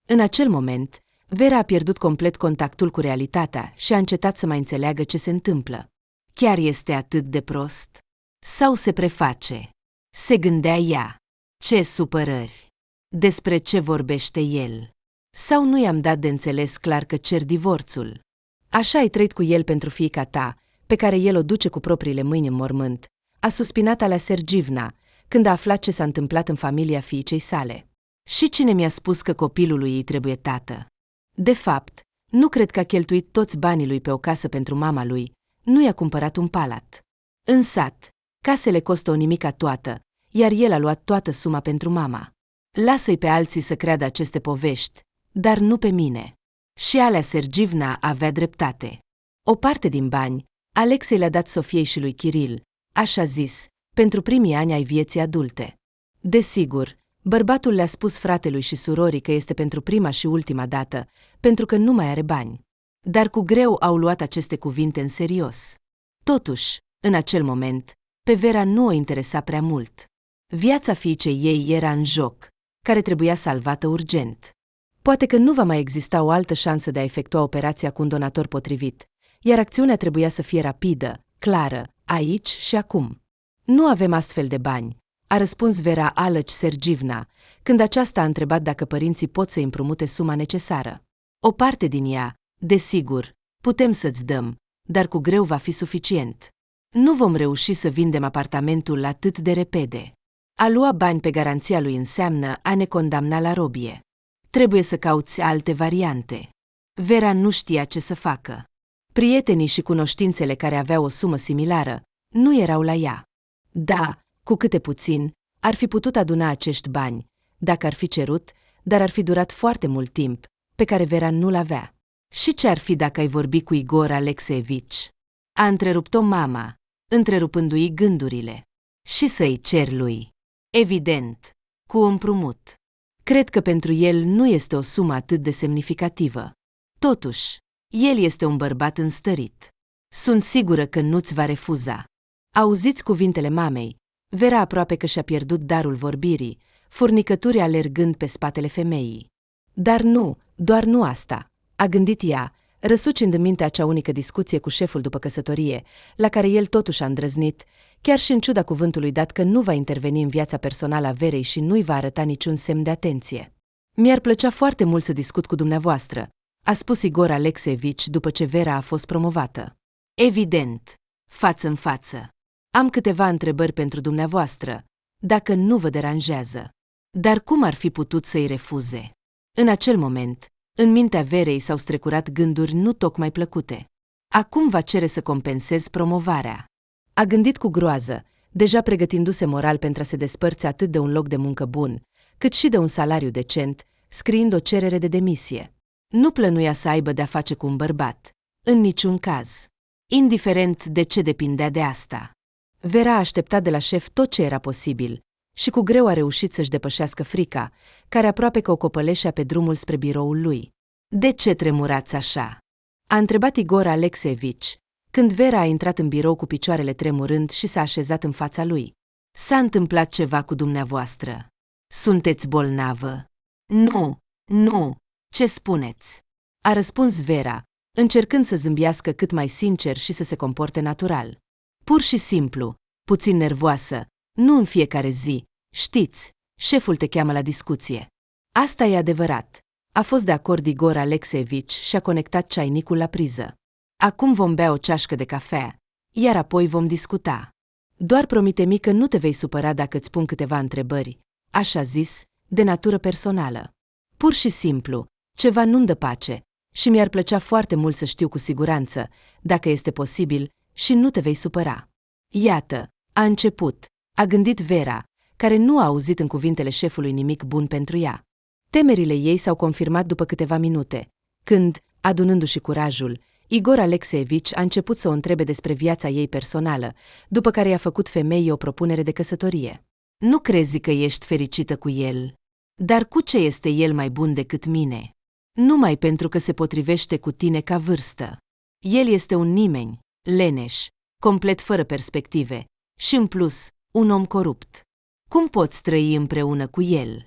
În acel moment, Vera a pierdut complet contactul cu realitatea și a încetat să mai înțeleagă ce se întâmplă. Chiar este atât de prost? Sau se preface? Se gândea ea. Ce supărări! Despre ce vorbește el? Sau nu i-am dat de înțeles clar că cer divorțul? Așa ai trăit cu el pentru fiica ta, pe care el o duce cu propriile mâini în mormânt, a suspinat Alea Sergivna, când a aflat ce s-a întâmplat în familia fiicei sale. Și cine mi-a spus că copilului ei trebuie tată? De fapt, nu cred că a cheltuit toți banii lui pe o casă pentru mama lui, nu i-a cumpărat un palat. În sat, casele costă o nimica toată, iar el a luat toată suma pentru mama. Lasă-i pe alții să creadă aceste povești, dar nu pe mine. Și Alea Sergivna avea dreptate. O parte din bani, Alexei le-a dat Sofiei și lui Kiril, așa zis, pentru primii ani ai vieții adulte. Desigur, bărbatul le-a spus fratelui și surorii că este pentru prima și ultima dată, pentru că nu mai are bani. Dar cu greu au luat aceste cuvinte în serios. Totuși, în acel moment, pe Vera nu o interesa prea mult. Viața fiicei ei era în joc, care trebuia salvată urgent. Poate că nu va mai exista o altă șansă de a efectua operația cu un donator potrivit, iar acțiunea trebuia să fie rapidă, clară, aici și acum. Nu avem astfel de bani, a răspuns Vera Alăci Sergivna, când aceasta a întrebat dacă părinții pot să împrumute suma necesară. O parte din ea, desigur, putem să-ți dăm, dar cu greu va fi suficient. Nu vom reuși să vindem apartamentul atât de repede. A lua bani pe garanția lui înseamnă a ne condamna la robie. Trebuie să cauți alte variante. Vera nu știa ce să facă. Prietenii și cunoștințele care aveau o sumă similară nu erau la ea. Da, cu câte puțin, ar fi putut aduna acești bani, dacă ar fi cerut, dar ar fi durat foarte mult timp, pe care Vera nu-l avea. Și ce ar fi dacă ai vorbi cu Igor Alexeevici? A întrerupt-o mama, întrerupându-i gândurile. Și să-i cer lui. Evident, cu împrumut. Cred că pentru el nu este o sumă atât de semnificativă. Totuși, el este un bărbat înstărit. Sunt sigură că nu-ți va refuza. Auziți cuvintele mamei, Vera aproape că și-a pierdut darul vorbirii, furnicături alergând pe spatele femeii. Dar nu, doar nu asta, a gândit ea, răsucind în minte acea unică discuție cu șeful după căsătorie, la care el totuși a îndrăznit, chiar și în ciuda cuvântului dat că nu va interveni în viața personală a Verei și nu-i va arăta niciun semn de atenție. Mi-ar plăcea foarte mult să discut cu dumneavoastră, a spus Igor Alexeevici după ce Vera a fost promovată. Evident, față în față. Am câteva întrebări pentru dumneavoastră, dacă nu vă deranjează. Dar cum ar fi putut să-i refuze? În acel moment, în mintea Verei s-au strecurat gânduri nu tocmai plăcute. Acum va cere să compensez promovarea. A gândit cu groază, deja pregătindu-se moral pentru a se despărți atât de un loc de muncă bun, cât și de un salariu decent, scriind o cerere de demisie. Nu plănuia să aibă de-a face cu un bărbat, în niciun caz. Indiferent de ce depindea de asta. Vera a așteptat de la șef tot ce era posibil și cu greu a reușit să-și depășească frica, care aproape că o copăleșea pe drumul spre biroul lui. De ce tremurați așa? A întrebat Igor Alexeevici, când Vera a intrat în birou cu picioarele tremurând și s-a așezat în fața lui. S-a întâmplat ceva cu dumneavoastră. Sunteți bolnavă? Nu. Ce spuneți? A răspuns Vera, încercând să zâmbească cât mai sincer și să se comporte natural. Pur și simplu, puțin nervoasă, nu în fiecare zi, știți, șeful te cheamă la discuție. Asta e adevărat. A fost de acord Igor Alexeevici și a conectat ceainicul la priză. Acum vom bea o ceașcă de cafea, iar apoi vom discuta. Doar promite-mi că nu te vei supăra dacă îți pun câteva întrebări, așa zis, de natură personală. Pur și simplu, ceva nu-mi dă pace și mi-ar plăcea foarte mult să știu cu siguranță, dacă este posibil, și nu te vei supăra. Iată, a început, a gândit Vera, care nu a auzit în cuvintele șefului nimic bun pentru ea. Temerile ei s-au confirmat după câteva minute, când, adunându-și curajul, Igor Alexeevici a început să o întrebe despre viața ei personală, după care i-a făcut femeii o propunere de căsătorie. Nu crezi că ești fericită cu el? Dar cu ce este el mai bun decât mine? Numai pentru că se potrivește cu tine ca vârstă. El este un nimeni, leneș, complet fără perspective și, în plus, un om corupt. Cum poți trăi împreună cu el?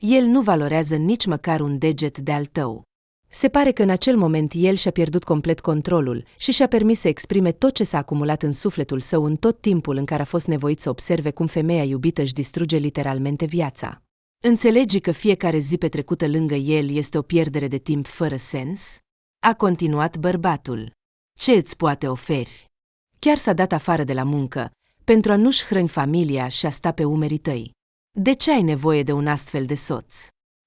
El nu valorează nici măcar un deget de-al tău. Se pare că în acel moment el și-a pierdut complet controlul și și-a permis să exprime tot ce s-a acumulat în sufletul său în tot timpul în care a fost nevoit să observe cum femeia iubită își distruge literalmente viața. Înțelegi că fiecare zi petrecută lângă el este o pierdere de timp fără sens? A continuat bărbatul. Ce îți poate oferi? Chiar s-a dat afară de la muncă, pentru a nu-și hrăni familia și a sta pe umerii tăi. De ce ai nevoie de un astfel de soț?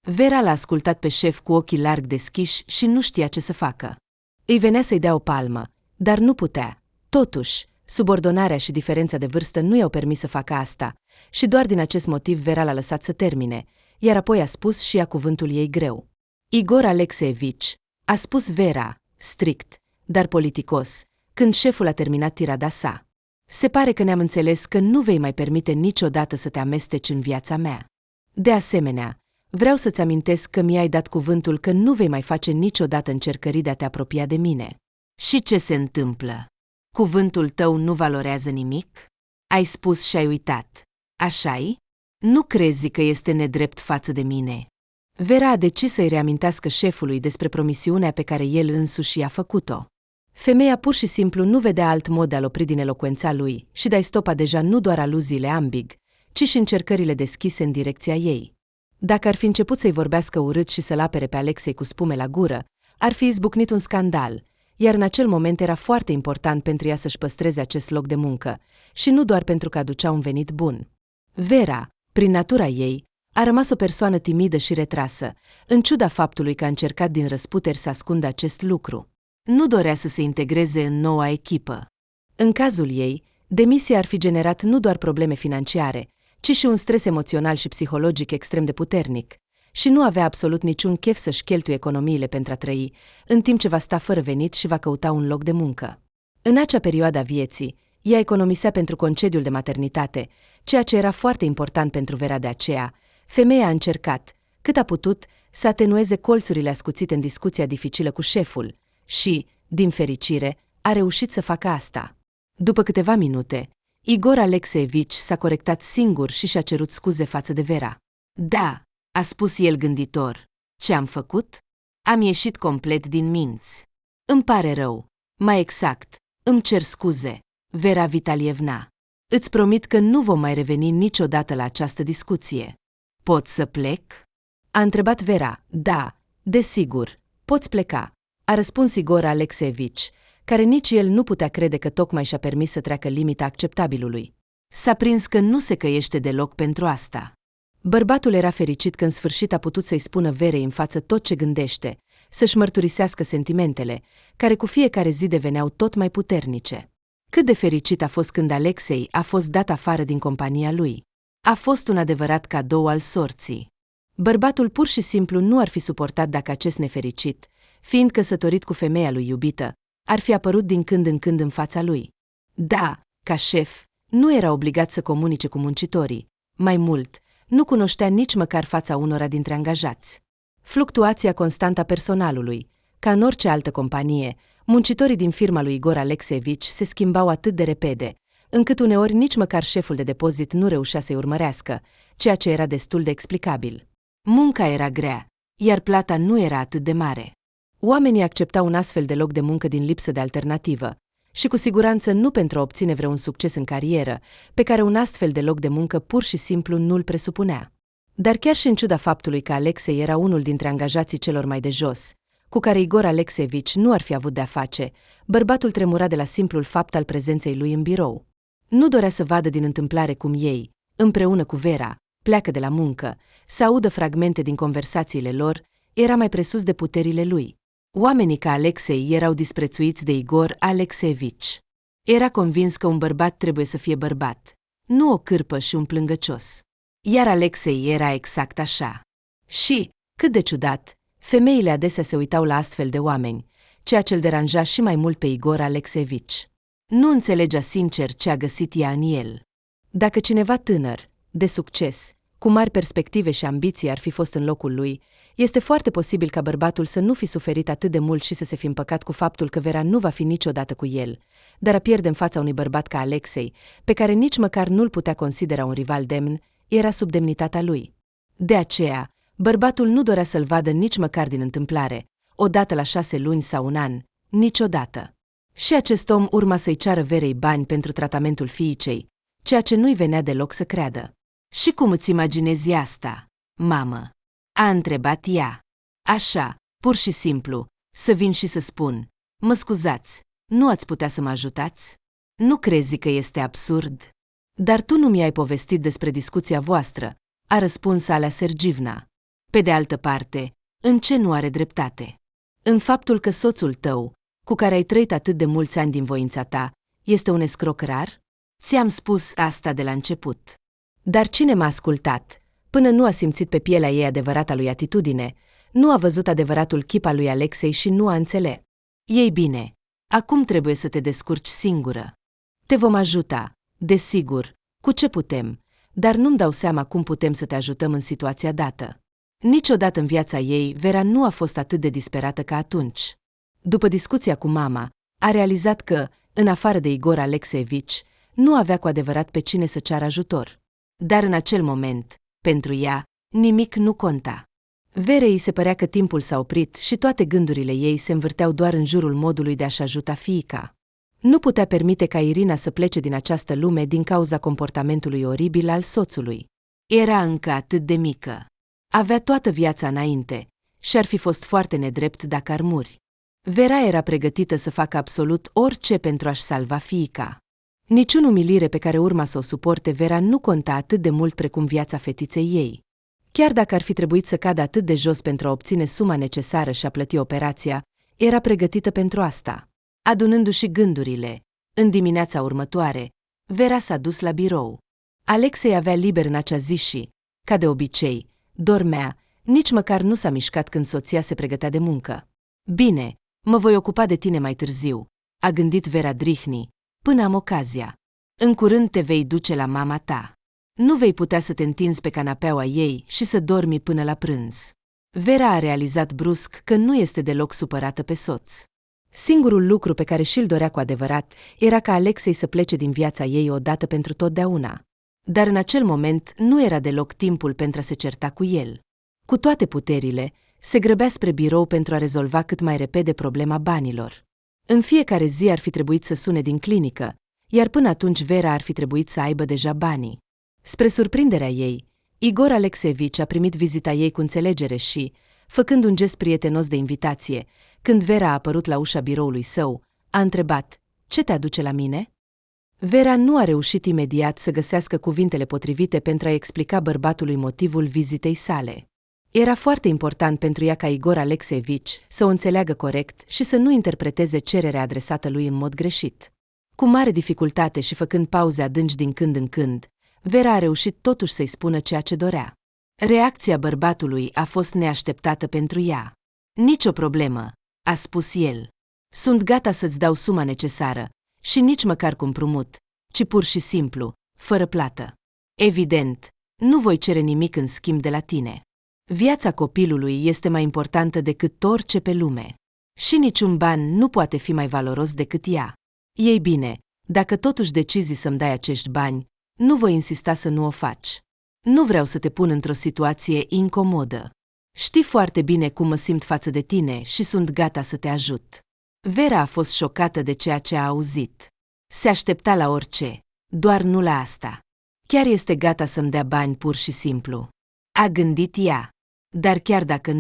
Vera l-a ascultat pe șef cu ochii larg deschiși și nu știa ce să facă. Îi venea să-i dea o palmă, dar nu putea. Totuși, subordonarea și diferența de vârstă nu i-au permis să facă asta și doar din acest motiv Vera l-a lăsat să termine, iar apoi a spus și ea cuvântul ei greu. Igor Alexeevici, a spus Vera, strict, dar politicos, când șeful a terminat tirada sa. Se pare că ne-am înțeles că nu vei mai permite niciodată să te amesteci în viața mea. De asemenea, vreau să-ți amintesc că mi-ai dat cuvântul că nu vei mai face niciodată încercări de a te apropia de mine. Și ce se întâmplă? Cuvântul tău nu valorează nimic? Ai spus și ai uitat. Așa-i? Nu crezi că este nedrept față de mine? Vera a decis să-i reamintească șefului despre promisiunea pe care el însuși i-a făcut-o. Femeia pur și simplu nu vedea alt mod de a-l opri din elocuența lui și de a-i stopa deja nu doar aluziile ambig, ci și încercările deschise în direcția ei. Dacă ar fi început să-i vorbească urât și să-l apere pe Alexei cu spume la gură, ar fi izbucnit un scandal, iar în acel moment era foarte important pentru ea să-și păstreze acest loc de muncă, și nu doar pentru că aducea un venit bun. Vera, prin natura ei, a rămas o persoană timidă și retrasă, în ciuda faptului că a încercat din răsputeri să ascundă acest lucru. Nu dorea să se integreze în noua echipă. În cazul ei, demisia ar fi generat nu doar probleme financiare, ci și un stres emoțional și psihologic extrem de puternic, și nu avea absolut niciun chef să-și cheltuie economiile pentru a trăi, în timp ce va sta fără venit și va căuta un loc de muncă. În acea perioadă a vieții, ea economisea pentru concediul de maternitate, ceea ce era foarte important pentru Vera. De aceea, femeia a încercat, cât a putut, să atenueze colțurile ascuțite în discuția dificilă cu șeful și, din fericire, a reușit să facă asta. După câteva minute, Igor Alexeevici s-a corectat singur și și-a cerut scuze față de Vera. Da, a spus el gânditor. Ce am făcut? Am ieșit complet din minți. Îmi pare rău. Mai exact, îmi cer scuze, Vera Vitalievna. Îți promit că nu vom mai reveni niciodată la această discuție. Pot să plec? A întrebat Vera. Da, desigur, poți pleca, a răspuns Igor Alexeevici, care nici el nu putea crede că tocmai și-a permis să treacă limita acceptabilului. S-a prins că nu se căiește deloc pentru asta. Bărbatul era fericit că în sfârșit a putut să-i spună Verei în față tot ce gândește, să-și mărturisească sentimentele, care cu fiecare zi deveneau tot mai puternice. Cât de fericit a fost când Alexei a fost dat afară din compania lui. A fost un adevărat cadou al sorții. Bărbatul pur și simplu nu ar fi suportat dacă acest nefericit, fiind căsătorit cu femeia lui iubită, ar fi apărut din când în când în fața lui. Da, ca șef, nu era obligat să comunice cu muncitorii. Mai mult, nu cunoștea nici măcar fața unora dintre angajați. Fluctuația constantă a personalului. Ca în orice altă companie, muncitorii din firma lui Igor Alexeevici se schimbau atât de repede, încât uneori nici măcar șeful de depozit nu reușea să-i urmărească, ceea ce era destul de explicabil. Munca era grea, iar plata nu era atât de mare. Oamenii acceptau un astfel de loc de muncă din lipsă de alternativă și cu siguranță nu pentru a obține vreun succes în carieră, pe care un astfel de loc de muncă pur și simplu nu-l presupunea. Dar chiar și în ciuda faptului că Alexei era unul dintre angajații celor mai de jos, cu care Igor Alexeevici nu ar fi avut de-a face, bărbatul tremura de la simplul fapt al prezenței lui în birou. Nu dorea să vadă din întâmplare cum ei, împreună cu Vera, pleacă de la muncă, să audă fragmente din conversațiile lor, era mai presus de puterile lui. Oamenii ca Alexei erau disprețuiți de Igor Alexeevici. Era convins că un bărbat trebuie să fie bărbat, nu o cârpă și un plângăcios. Iar Alexei era exact așa. Și, Cât de ciudat, femeile adesea se uitau la astfel de oameni, ceea ce îl deranja și mai mult pe Igor Alexeevici. Nu înțelegea sincer ce a găsit ea în el. Dacă cineva tânăr, de succes, cu mari perspective și ambiții ar fi fost în locul lui, este foarte posibil ca bărbatul să nu fi suferit atât de mult și să se fi împăcat cu faptul că Vera nu va fi niciodată cu el, dar a pierde în fața unui bărbat ca Alexei, pe care nici măcar nu-l putea considera un rival demn, era sub demnitatea lui. De aceea, bărbatul nu dorea să-l vadă nici măcar din întâmplare, odată la 6 luni sau un an, niciodată. Și acest om urma să-i ceară Verei bani pentru tratamentul fiicei, ceea ce nu-i venea deloc să creadă. Și cum îți imaginezi asta, mamă? A întrebat ea. Așa, pur și simplu, să vin și să spun, mă scuzați, nu ați putea să mă ajutați? Nu crezi că este absurd? Dar tu nu mi-ai povestit despre discuția voastră, a răspuns Alea Sergivna. Pe de altă parte, în ce nu are dreptate? În faptul că soțul tău, cu care ai trăit atât de mulți ani din voința ta, este un escroc rar? Ți-am spus asta de la început. Dar cine m-a ascultat, până nu a simțit pe pielea ei adevărata lui atitudine, nu a văzut adevăratul chip al lui Alexei și nu a înțeles. Ei bine, acum trebuie să te descurci singură. Te vom ajuta, desigur, cu ce putem, dar nu-mi dau seama cum putem să te ajutăm în situația dată. Niciodată în viața ei, Vera nu a fost atât de disperată ca atunci. După discuția cu mama, a realizat că, în afară de Igor Alexeevici, nu avea cu adevărat pe cine să ceară ajutor. Dar în acel moment, pentru ea, nimic nu conta. Verei se părea că timpul s-a oprit și toate gândurile ei se învârteau doar în jurul modului de a-și ajuta fiica. Nu putea permite ca Irina să plece din această lume din cauza comportamentului oribil al soțului. Era încă atât de mică. Avea toată viața înainte și ar fi fost foarte nedrept dacă ar muri. Vera era pregătită să facă absolut orice pentru a-și salva fiica. Niciun umilire pe care urma să o suporte Vera nu conta atât de mult precum viața fetiței ei. Chiar dacă ar fi trebuit să cadă atât de jos pentru a obține suma necesară și a plăti operația, era pregătită pentru asta. Adunându-și gândurile, în dimineața următoare, Vera s-a dus la birou. Alexei avea liber în acea zi și, ca de obicei, dormea, nici măcar nu s-a mișcat când soția se pregătea de muncă. Bine, mă voi ocupa de tine mai târziu, a gândit Vera Drihni, până am ocazia. În curând te vei duce la mama ta. Nu vei putea să te întinzi pe canapeaua ei și să dormi până la prânz. Vera a realizat brusc că nu este deloc supărată pe soț. Singurul lucru pe care și-l dorea cu adevărat era ca Alexei să plece din viața ei odată pentru totdeauna. Dar în acel moment nu era deloc timpul pentru a se certa cu el. Cu toate puterile, se grăbea spre birou pentru a rezolva cât mai repede problema banilor. În fiecare zi ar fi trebuit să sune din clinică, iar până atunci Vera ar fi trebuit să aibă deja banii. Spre surprinderea ei, Igor Alexeevici a primit vizita ei cu înțelegere și, făcând un gest prietenos de invitație, când Vera a apărut la ușa biroului său, a întrebat, „Ce te aduce la mine?” Vera nu a reușit imediat să găsească cuvintele potrivite pentru a explica bărbatului motivul vizitei sale. Era foarte important pentru ea ca Igor Alexeevici să o înțeleagă corect și să nu interpreteze cererea adresată lui în mod greșit. Cu mare dificultate și făcând pauze adânci din când în când, Vera a reușit totuși să-i spună ceea ce dorea. Reacția bărbatului a fost neașteptată pentru ea. „Nicio problemă,” a spus el. „Sunt gata să-ți dau suma necesară și nici măcar cu împrumut, ci pur și simplu, fără plată. Evident, nu voi cere nimic în schimb de la tine. Viața copilului este mai importantă decât orice pe lume. Și niciun ban nu poate fi mai valoros decât ea. Ei bine, dacă totuși decizi să-mi dai acești bani, nu voi insista să nu o faci. Nu vreau să te pun într-o situație incomodă. Știi foarte bine cum mă simt față de tine și sunt gata să te ajut.” Vera a fost șocată de ceea ce a auzit. Se aștepta la orice, doar nu la asta. Chiar este gata să-mi dea bani pur și simplu. A gândit ea. Dar chiar dacă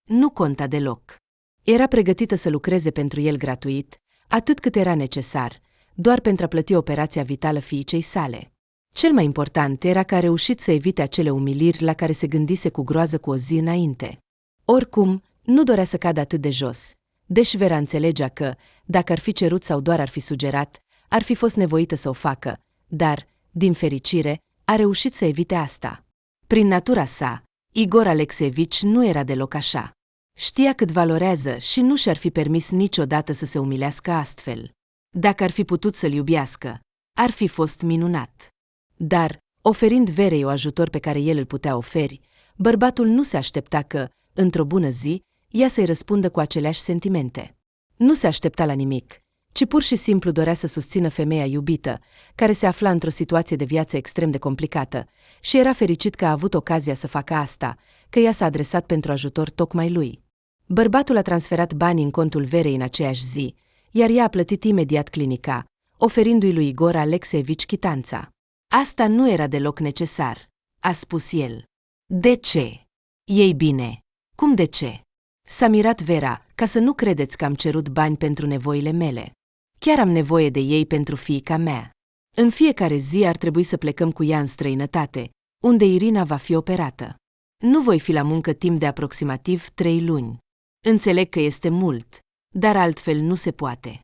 nu conta deloc. Era pregătită să lucreze pentru el gratuit, atât cât era necesar, doar pentru a plăti operația vitală fiicei sale. Cel mai important era că a reușit să evite acele umiliri la care se gândise cu groază cu o zi înainte. Oricum, nu dorea să cadă atât de jos, deși Vera înțelegea că, dacă ar fi cerut sau doar ar fi sugerat, ar fi fost nevoită să o facă, dar, din fericire, a reușit să evite asta. Prin natura sa, Igor Alexeevici nu era deloc așa. Știa cât valorează și nu și-ar fi permis niciodată să se umilească astfel. Dacă ar fi putut să-l iubească, ar fi fost minunat. Dar, oferind Verei o ajutor pe care el îl putea oferi, bărbatul nu se aștepta că, într-o bună zi, ea să-i răspundă cu aceleași sentimente. Nu se aștepta la nimic, ci pur și simplu dorea să susțină femeia iubită, care se afla într-o situație de viață extrem de complicată, și era fericit că a avut ocazia să facă asta, că ea s-a adresat pentru ajutor tocmai lui. Bărbatul a transferat banii în contul Verei în aceeași zi, iar ea a plătit imediat clinica, oferindu-i lui Igor Alexeevici chitanța. Asta nu era deloc necesar, a spus el. De ce? Ei bine. Cum de ce? S-a mirat Vera, ca să nu credeți că am cerut bani pentru nevoile mele. Chiar am nevoie de ei pentru fiica mea. În fiecare zi ar trebui să plecăm cu ea în străinătate, unde Irina va fi operată. Nu voi fi la muncă timp de aproximativ 3 luni. Înțeleg că este mult, dar altfel nu se poate.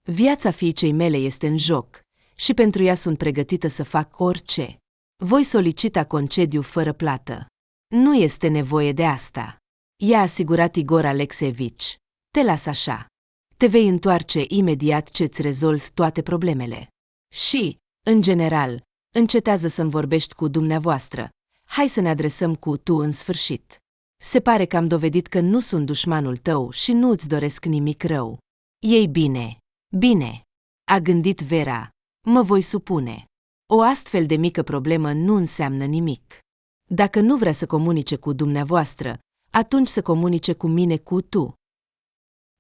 Viața fiicei mele este în joc și pentru ea sunt pregătită să fac orice. Voi solicita concediu fără plată. Nu este nevoie de asta. I-a asigurat Igor Alexeevici. Te las așa. Te vei întoarce imediat ce-ți rezolvi toate problemele. Și, în general, încetează să-mi vorbești cu dumneavoastră. Hai să ne adresăm cu tu în sfârșit. Se pare că am dovedit că nu sunt dușmanul tău și nu îți doresc nimic rău. Ei bine. Bine. A gândit Vera. Mă voi supune. O astfel de mică problemă nu înseamnă nimic. Dacă nu vrea să comunice cu dumneavoastră, atunci să comunice cu mine cu tu.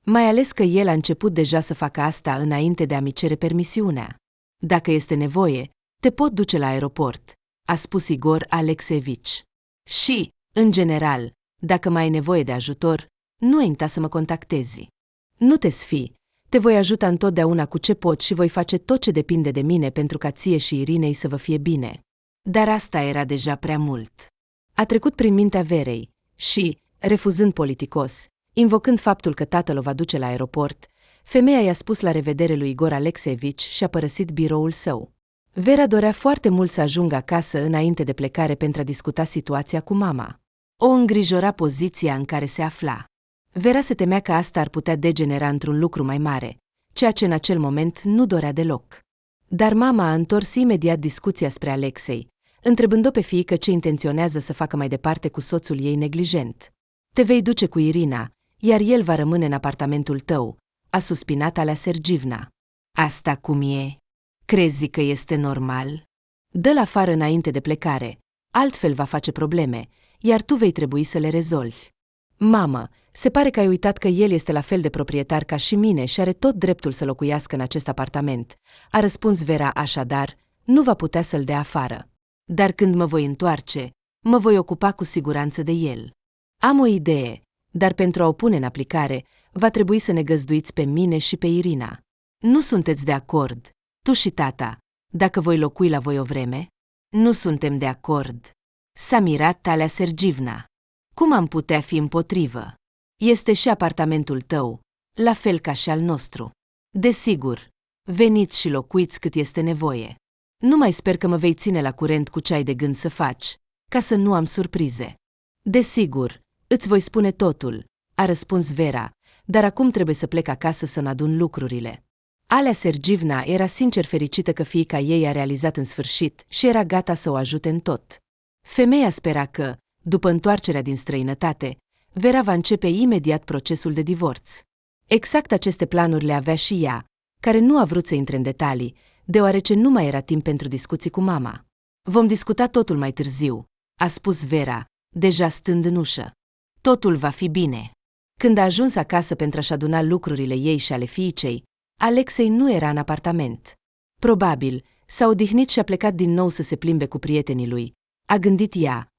Mai ales că el a început deja să facă asta înainte de a-mi cere permisiunea. Dacă este nevoie, te pot duce la aeroport, a spus Igor Alexeevici. Și, în general, dacă mai ai nevoie de ajutor, nu uita să mă contactezi. Nu te sfii, te voi ajuta întotdeauna cu ce pot și voi face tot ce depinde de mine pentru ca ție și Irinei să vă fie bine. Dar asta era deja prea mult. A trecut prin mintea Verei și, refuzând politicos, invocând faptul că tatăl o va duce la aeroport, femeia i-a spus la revedere lui Igor Alexeevici și a părăsit biroul său. Vera dorea foarte mult să ajungă acasă înainte de plecare pentru a discuta situația cu mama. O îngrijora poziția în care se afla. Vera se temea că asta ar putea degenera într-un lucru mai mare, ceea ce în acel moment nu dorea deloc. Dar mama a întors imediat discuția spre Alexei, întrebând-o pe fiică ce intenționează să facă mai departe cu soțul ei neglijent. Te vei duce cu Irina, iar el va rămâne în apartamentul tău, a suspinat Alea Sergivna. Asta cum e? Crezi că este normal? Dă-l afară înainte de plecare, altfel va face probleme, iar tu vei trebui să le rezolvi. Mamă, se pare că ai uitat că el este la fel de proprietar ca și mine și are tot dreptul să locuiască în acest apartament, a răspuns Vera. Așadar, nu va putea să-l dea afară. Dar când mă voi întoarce, mă voi ocupa cu siguranță de el. Am o idee, dar pentru a o pune în aplicare, va trebui să ne găzduiți pe mine și pe Irina. Nu sunteți de acord, tu și tata, dacă voi locui la voi o vreme? Nu suntem de acord. S-a mirat Alea Sergivna. Cum am putea fi împotrivă? Este și apartamentul tău, la fel ca și al nostru. Desigur, veniți și locuiți cât este nevoie. Nu mai sper că mă vei ține la curent cu ce ai de gând să faci, ca să nu am surprize. Desigur, îți voi spune totul, a răspuns Vera, dar acum trebuie să plec acasă să-mi adun lucrurile. Alea Sergivna era sincer fericită că fiica ei a realizat în sfârșit și era gata să o ajute în tot. Femeia spera că, după întoarcerea din străinătate, Vera va începe imediat procesul de divorț. Exact aceste planuri le avea și ea, care nu a vrut să intre în detalii, deoarece nu mai era timp pentru discuții cu mama. Vom discuta totul mai târziu, a spus Vera, deja stând în ușă. Totul va fi bine. Când a ajuns acasă pentru a-și aduna lucrurile ei și ale fiicei, Alexei nu era în apartament. Probabil, s-a odihnit și a plecat din nou să se plimbe cu prietenii lui. A gândit ea,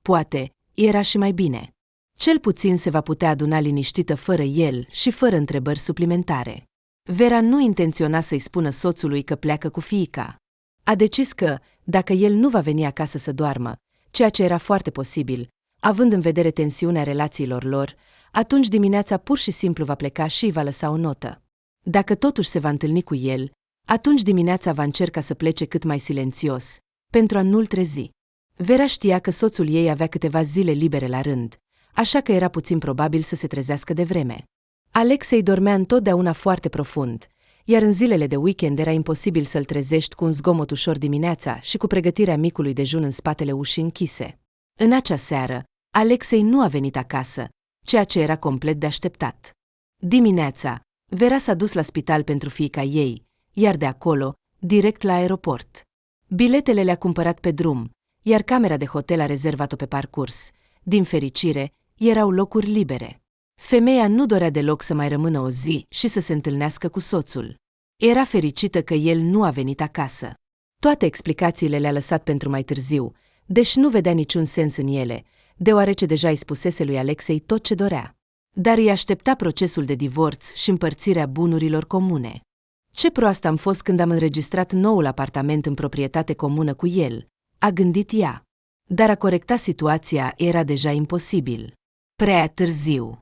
poate, era și mai bine. Cel puțin se va putea aduna liniștită fără el și fără întrebări suplimentare. Vera nu intenționa să-i spună soțului că pleacă cu fiica. A decis că, dacă el nu va veni acasă să doarmă, ceea ce era foarte posibil, având în vedere tensiunea relațiilor lor, atunci dimineața pur și simplu va pleca și îi va lăsa o notă. Dacă totuși se va întâlni cu el, atunci dimineața va încerca să plece cât mai silențios, pentru a nu-l trezi. Vera știa că soțul ei avea câteva zile libere la rând, așa că era puțin probabil să se trezească devreme. Alexei dormea întotdeauna foarte profund, iar în zilele de weekend era imposibil să-l trezești cu un zgomot ușor dimineața și cu pregătirea micului dejun în spatele ușii închise. În acea seară, Alexei nu a venit acasă, ceea ce era complet de așteptat. Dimineața, Vera s-a dus la spital pentru fiica ei, iar de acolo, direct la aeroport. Biletele le-a cumpărat pe drum, iar camera de hotel a rezervat-o pe parcurs. Din fericire, erau locuri libere. Femeia nu dorea deloc să mai rămână o zi și să se întâlnească cu soțul. Era fericită că el nu a venit acasă. Toate explicațiile le-a lăsat pentru mai târziu, deși nu vedea niciun sens în ele, deoarece deja îi spusese lui Alexei tot ce dorea. Dar îi aștepta procesul de divorț și împărțirea bunurilor comune. Ce proastă am fost când am înregistrat noul apartament în proprietate comună cu el, a gândit ea. Dar a corecta situația era deja imposibil. Prea târziu.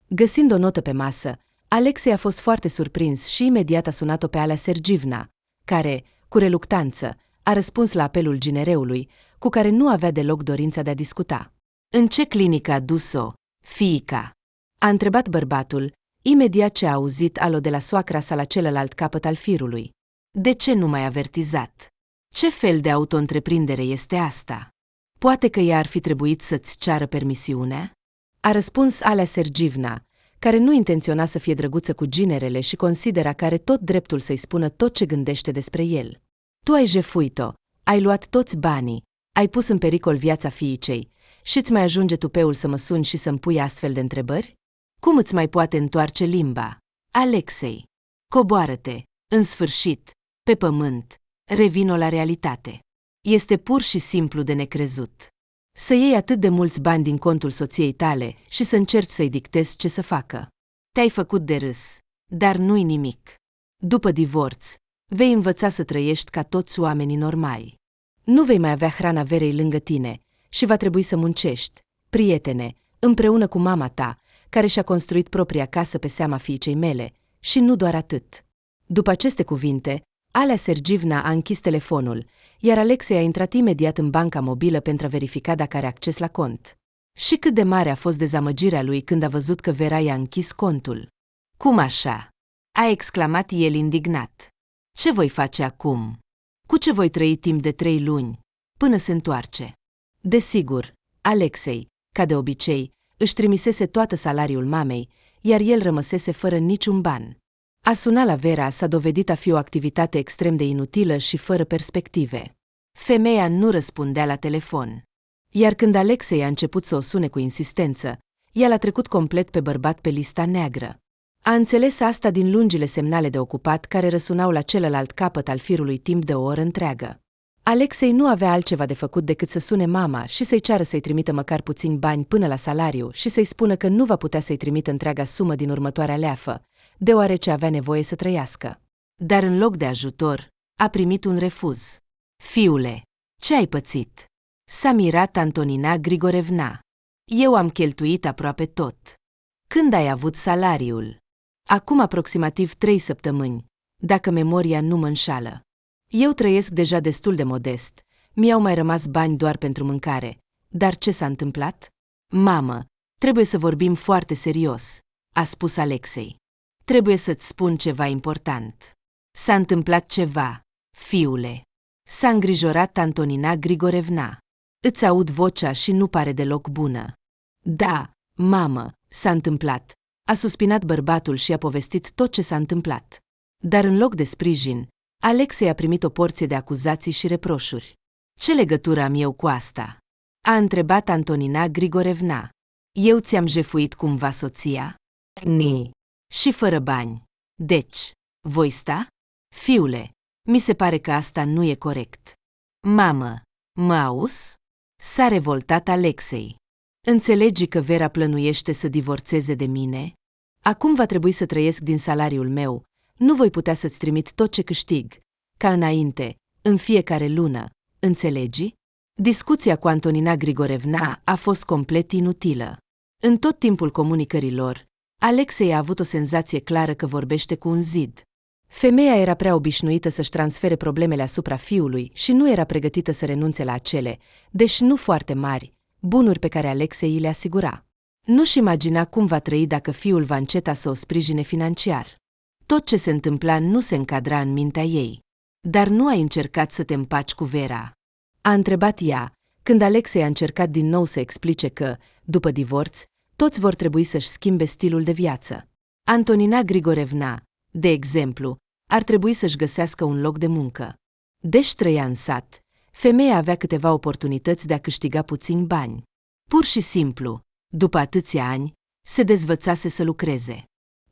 Găsind o notă pe masă, Alexei a fost foarte surprins și imediat a sunat-o pe Alea Sergivna, care, cu reluctanță, a răspuns la apelul ginereului, cu care nu avea deloc dorința de a discuta. În ce clinică a dus-o, fiica? A întrebat bărbatul, imediat ce a auzit alo de la soacra sa la celălalt capăt al firului. De ce nu m-ai avertizat? Ce fel de auto-întreprindere este asta? Poate că ea ar fi trebuit să-ți ceară permisiune? A răspuns Alea Sergivna, care nu intenționa să fie drăguță cu ginerele și considera că are tot dreptul să-i spună tot ce gândește despre el. Tu ai jefuit-o, ai luat toți banii, ai pus în pericol viața fiicei și îți mai ajunge tupeul să mă suni și să-mi pui astfel de întrebări? Cum îți mai poate întoarce limba? Alexei, coboară-te, în sfârșit, pe pământ, revino la realitate. Este pur și simplu de necrezut. Să iei atât de mulți bani din contul soției tale și să încerci să-i dictezi ce să facă. Te-ai făcut de râs, dar nu-i nimic. După divorț, vei învăța să trăiești ca toți oamenii normali. Nu vei mai avea hrana Verei lângă tine și va trebui să muncești, prietene, împreună cu mama ta, care și-a construit propria casă pe seama fiicei mele, și nu doar atât. După aceste cuvinte, Alea Sergivna a închis telefonul, iar Alexei a intrat imediat în banca mobilă pentru a verifica dacă are acces la cont. Și cât de mare a fost dezamăgirea lui când a văzut că Vera i-a închis contul. Cum așa? A exclamat el indignat. Ce voi face acum? Cu ce voi trăi timp de 3 luni, până se întoarce? Desigur, Alexei, ca de obicei, își trimisese toată salariul mamei, iar el rămăsese fără niciun ban. A suna la Vera s-a dovedit a fi o activitate extrem de inutilă și fără perspective. Femeia nu răspundea la telefon. Iar când Alexei a început să o sune cu insistență, ea l-a trecut complet pe bărbat pe lista neagră. A înțeles asta din lungile semnale de ocupat care răsunau la celălalt capăt al firului timp de o oră întreagă. Alexei nu avea altceva de făcut decât să sune mama și să-i ceară să-i trimită măcar puțini bani până la salariu și să-i spună că nu va putea să-i trimită întreaga sumă din următoarea leafă, deoarece avea nevoie să trăiască. Dar în loc de ajutor, a primit un refuz. Fiule, ce ai pățit? S-a mirat Antonina Grigorevna. Eu am cheltuit aproape tot. Când ai avut salariul? Acum aproximativ 3 săptămâni, dacă memoria nu mă înșală. Eu trăiesc deja destul de modest, mi-au mai rămas bani doar pentru mâncare. Dar ce s-a întâmplat? Mamă, trebuie să vorbim foarte serios, a spus Alexei. Trebuie să-ți spun ceva important. S-a întâmplat ceva, fiule. S-a îngrijorat Antonina Grigorevna. Îți aud vocea și nu pare deloc bună. Da, mamă, s-a întâmplat. A suspinat bărbatul și a povestit tot ce s-a întâmplat. Dar în loc de sprijin, Alexei a primit o porție de acuzații și reproșuri. Ce legătură am eu cu asta? A întrebat Antonina Grigorevna. Eu ți-am jefuit cumva soția? Ni. Și fără bani. Deci, voi sta? Fiule, mi se pare că asta nu e corect. Mamă, mă auzi? S-a revoltat Alexei. Înțelegi că Vera plănuiește să divorțeze de mine? Acum va trebui să trăiesc din salariul meu, nu voi putea să-ți trimit tot ce câștig, ca înainte, în fiecare lună, înțelegi? Discuția cu Antonina Grigorevna a fost complet inutilă. În tot timpul comunicării lor, Alexei a avut o senzație clară că vorbește cu un zid. Femeia era prea obișnuită să-și transfere problemele asupra fiului și nu era pregătită să renunțe la acele, deși nu foarte mari, bunuri pe care Alexei le asigura. Nu-și imagina cum va trăi dacă fiul va înceta să o sprijine financiar. Tot ce se întâmpla nu se încadra în mintea ei. Dar nu ai încercat să te împaci cu Vera? A întrebat ea, când Alexei a încercat din nou să explice că, după divorț, toți vor trebui să-și schimbe stilul de viață. Antonina Grigorevna, de exemplu, ar trebui să-și găsească un loc de muncă. Deși trăia în sat, femeia avea câteva oportunități de a câștiga puțini bani. Pur și simplu, după atâția ani, se dezvățase să lucreze.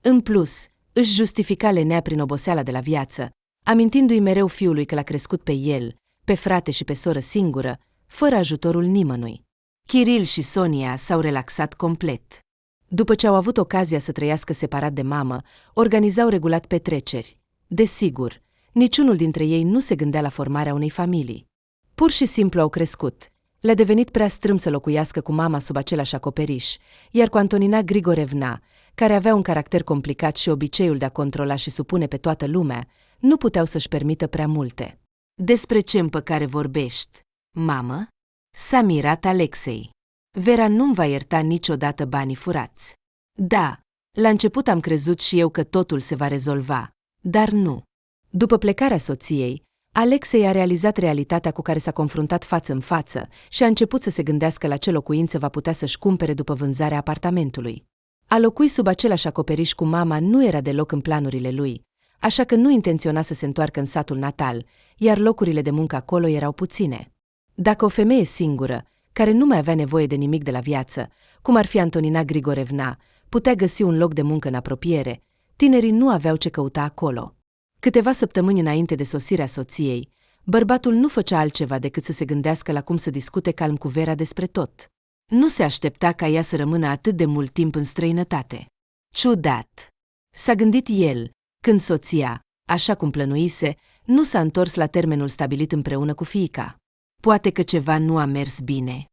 În plus, își justifica lenea prin oboseala de la viață, amintindu-i mereu fiului că l-a crescut pe el, pe frate și pe soră singură, fără ajutorul nimănui. Kiril și Sonia s-au relaxat complet. După ce au avut ocazia să trăiască separat de mamă, organizau regulat petreceri. Desigur, niciunul dintre ei nu se gândea la formarea unei familii. Pur și simplu au crescut. Le-a devenit prea strâmb să locuiască cu mama sub același acoperiș, iar cu Antonina Grigorevna, care avea un caracter complicat și obiceiul de a controla și supune pe toată lumea, nu puteau să-și permită prea multe. Despre ce împăcare vorbești, mamă? S-a mirat Alexei. Vera nu-mi va ierta niciodată banii furați. Da, la început am crezut și eu că totul se va rezolva, dar nu. După plecarea soției, Alexei a realizat realitatea cu care s-a confruntat față în față și a început să se gândească la ce locuință va putea să-și cumpere după vânzarea apartamentului. A locui sub același acoperiș cu mama nu era deloc în planurile lui, așa că nu intenționa să se întoarcă în satul natal, iar locurile de muncă acolo erau puține. Dacă o femeie singură, care nu mai avea nevoie de nimic de la viață, cum ar fi Antonina Grigorevna, putea găsi un loc de muncă în apropiere, tinerii nu aveau ce căuta acolo. Câteva săptămâni înainte de sosirea soției, bărbatul nu făcea altceva decât să se gândească la cum să discute calm cu Vera despre tot. Nu se aștepta ca ea să rămână atât de mult timp în străinătate. Ciudat! S-a gândit el, când soția, așa cum plănuise, nu s-a întors la termenul stabilit împreună cu fiica. Poate că ceva nu a mers bine.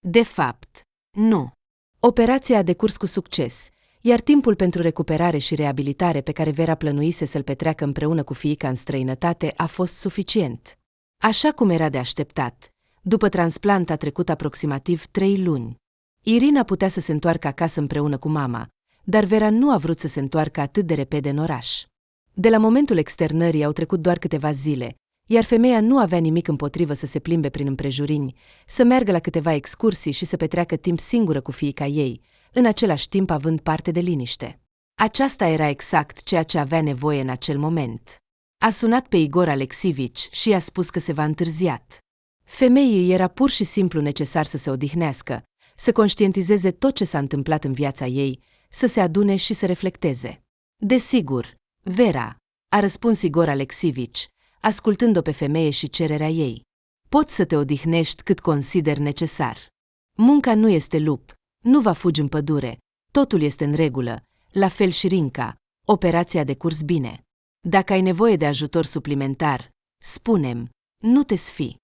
De fapt, nu. Operația a decurs cu succes, iar timpul pentru recuperare și reabilitare pe care Vera plănuise să-l petreacă împreună cu fiica în străinătate a fost suficient. Așa cum era de așteptat, după transplant a trecut aproximativ 3 luni. Irina putea să se întoarcă acasă împreună cu mama, dar Vera nu a vrut să se întoarcă atât de repede în oraș. De la momentul externării au trecut doar câteva zile, iar femeia nu avea nimic împotrivă să se plimbe prin împrejurini, să meargă la câteva excursii și să petreacă timp singură cu fiica ei, în același timp având parte de liniște. Aceasta era exact ceea ce avea nevoie în acel moment. A sunat pe Igor Alexivici și i-a spus că se va întârziat. Femeii era pur și simplu necesar să se odihnească, să conștientizeze tot ce s-a întâmplat în viața ei, să se adune și să reflecteze. Desigur, Vera, a răspuns Igor Alexivici, ascultând-o pe femeie și cererea ei. Poți să te odihnești cât consideri necesar. Munca nu este lup, nu va fugi în pădure, totul este în regulă, la fel și Rinca, operația a decurs bine. Dacă ai nevoie de ajutor suplimentar, spune-mi, nu te sfi.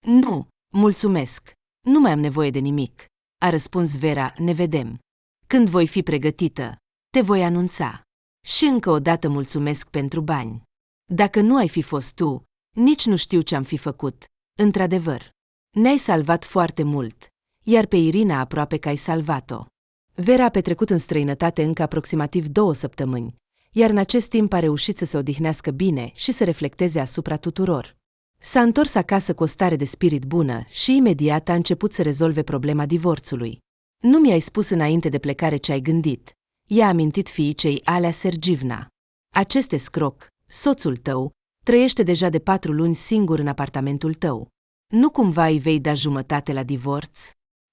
Nu, mulțumesc, nu mai am nevoie de nimic, a răspuns Vera, ne vedem. Când voi fi pregătită, te voi anunța. Și încă o dată mulțumesc pentru bani. Dacă nu ai fi fost tu, nici nu știu ce am fi făcut, într-adevăr. Ne-ai salvat foarte mult, iar pe Irina aproape că ai salvat-o. Vera a petrecut în străinătate încă aproximativ 2 săptămâni, iar în acest timp a reușit să se odihnească bine și să reflecteze asupra tuturor. S-a întors acasă cu o stare de spirit bună și imediat a început să rezolve problema divorțului. Nu mi-ai spus înainte de plecare ce ai gândit, i-a amintit fiicei Alea Sergivna. Acest escroc, soțul tău, trăiește deja de 4 luni singur în apartamentul tău. Nu cumva îi vei da jumătate la divorț?